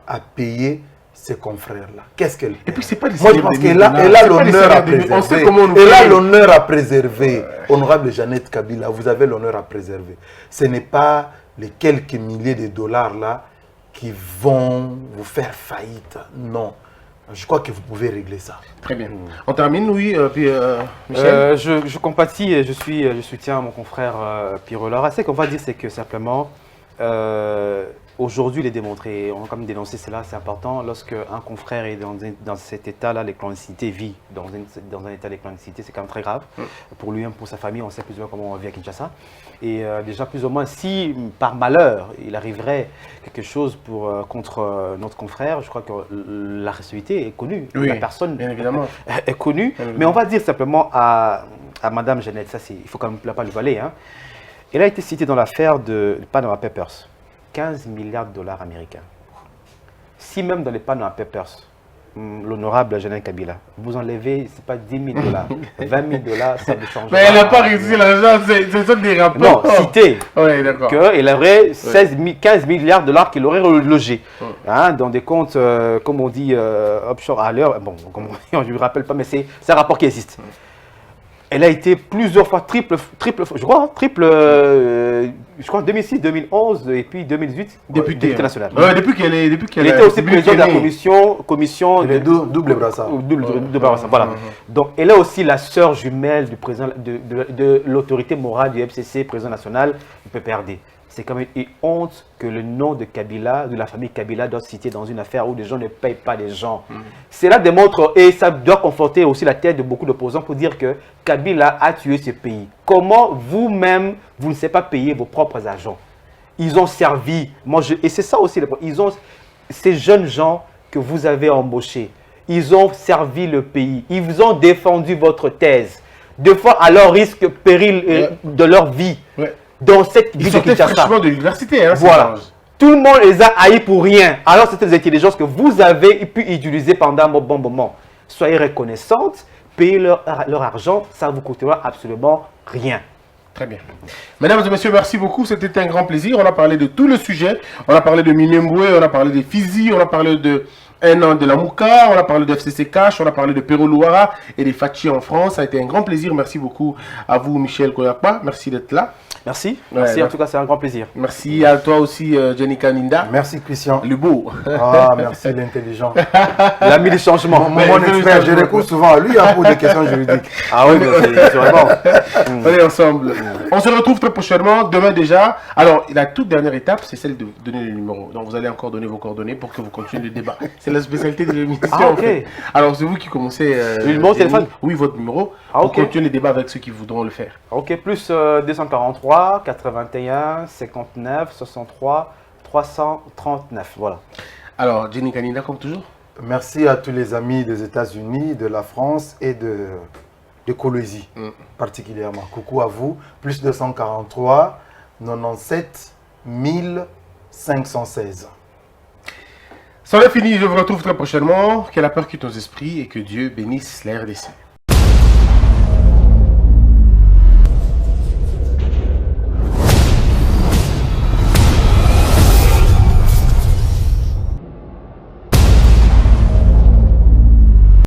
a payé ses confrères-là? Qu'est-ce qu'elle Et puis, c'est pas les Moi, je pense qu'elle a l'honneur à préserver. Elle a l'honneur à préserver. Honorable Jeannette Kabila, vous avez l'honneur à préserver. Ce n'est pas les quelques milliers de dollars là qui vont vous faire faillite. Non. Je crois que vous pouvez régler ça. Très bien. On termine, oui, puis Michel. Je compatis et je soutiens mon confrère Pierre Laura. Ce qu'on va dire, c'est que simplement, aujourd'hui, il est démontré, on a quand même dénoncé cela, c'est important. Lorsque un confrère est dans cet état-là, les clandestinités, vit dans un état de clandestinité, c'est quand même très grave. Pour lui-même, pour sa famille, on sait plus ou moins comment on vit à Kinshasa. Et déjà, plus ou moins, si par malheur, il arriverait quelque chose contre notre confrère, je crois que la responsabilité est connue. Oui, la personne bien évidemment. est connue. Mais on va dire simplement à Madame Jeannette, ça, il ne faut quand même pas le voiler. Hein. Elle a été citée dans l'affaire de Panama Papers. 15 milliards de dollars américains. Si même dans les Panama Papers, l'honorable Jeannette Kabila, vous enlevez, c'est pas 10 000 dollars, 20 000 dollars, ça vous change. Mais elle n'a pas réussi l'argent, c'est des rapports. Non, cité. Oui, d'accord. Qu'elle aurait 15 milliards de dollars qu'il aurait relogés hein, dans des comptes, comme on dit, offshore à l'heure. Bon, je ne me rappelle pas, mais c'est un rapport qui existe. Elle a été plusieurs fois triple, je crois 2006, 2011 et puis 2018 députée nationale. Depuis qu'elle elle était aussi présidente de la commission de double brassard. Double brassard, voilà. Donc elle est aussi la sœur jumelle du président de l'autorité morale du FCC, président national du PPRD. C'est quand même une honte que le nom de Kabila, de la famille Kabila, doit se citer dans une affaire où les gens ne payent pas les gens. Cela démontre, et ça doit conforter aussi la tête de beaucoup d'opposants pour dire que Kabila a tué ce pays. Comment vous-même, vous ne savez pas payer vos propres agents? Ils ont servi, et c'est ça aussi, ces jeunes gens que vous avez embauchés, ils ont servi le pays, ils ont défendu votre thèse, deux fois à leur risque, péril de leur vie. Dans cette ville de Kinshasa. Fraîchement de l'université. Hein, voilà. Tout le monde les a haïs pour rien. Alors, c'est des intelligences que vous avez pu utiliser pendant un bon moment. Soyez reconnaissantes, payez leur argent, ça ne vous coûtera absolument rien. Très bien. Mesdames et messieurs, merci beaucoup. C'était un grand plaisir. On a parlé de tout le sujet. On a parlé de Minembwe, on a parlé des Fizi, on a parlé de un an de la Mouka, on a parlé de FCC Cash, on a parlé de Pero Luara et des Fachi en France. Ça a été un grand plaisir. Merci beaucoup à vous, Michel Koyapa. Merci d'être là. Merci. Merci, en tout cas, c'est un grand plaisir. Merci à toi aussi, Jenica Ninda. Merci, Christian. Le beau. Ah, merci, l'intelligent. L'ami du changement. Mon expert, je recours souvent à lui pour des questions juridiques. Ah oui, c'est vraiment. On est ensemble. On se retrouve très prochainement, demain déjà. Alors, la toute dernière étape, c'est celle de donner le numéro. Donc, vous allez encore donner vos coordonnées pour que vous continuiez le débat. C'est la spécialité de l'émission. Ah, ok. En fait. Alors, c'est vous qui commencez. Le numéro de téléphone? Oui, votre numéro. Ah, pour ok. continuer le débat avec ceux qui voudront le faire. Ok, plus 243, 81, 59, 63, 339. Voilà. Alors, Jenny Kanina, comme toujours. Merci à tous les amis des États-Unis, de la France et de Colombie, particulièrement. Coucou à vous. Plus 243, 97 516. C'en est fini, je vous retrouve très prochainement. Que la peur quitte nos esprits et que Dieu bénisse la RDC.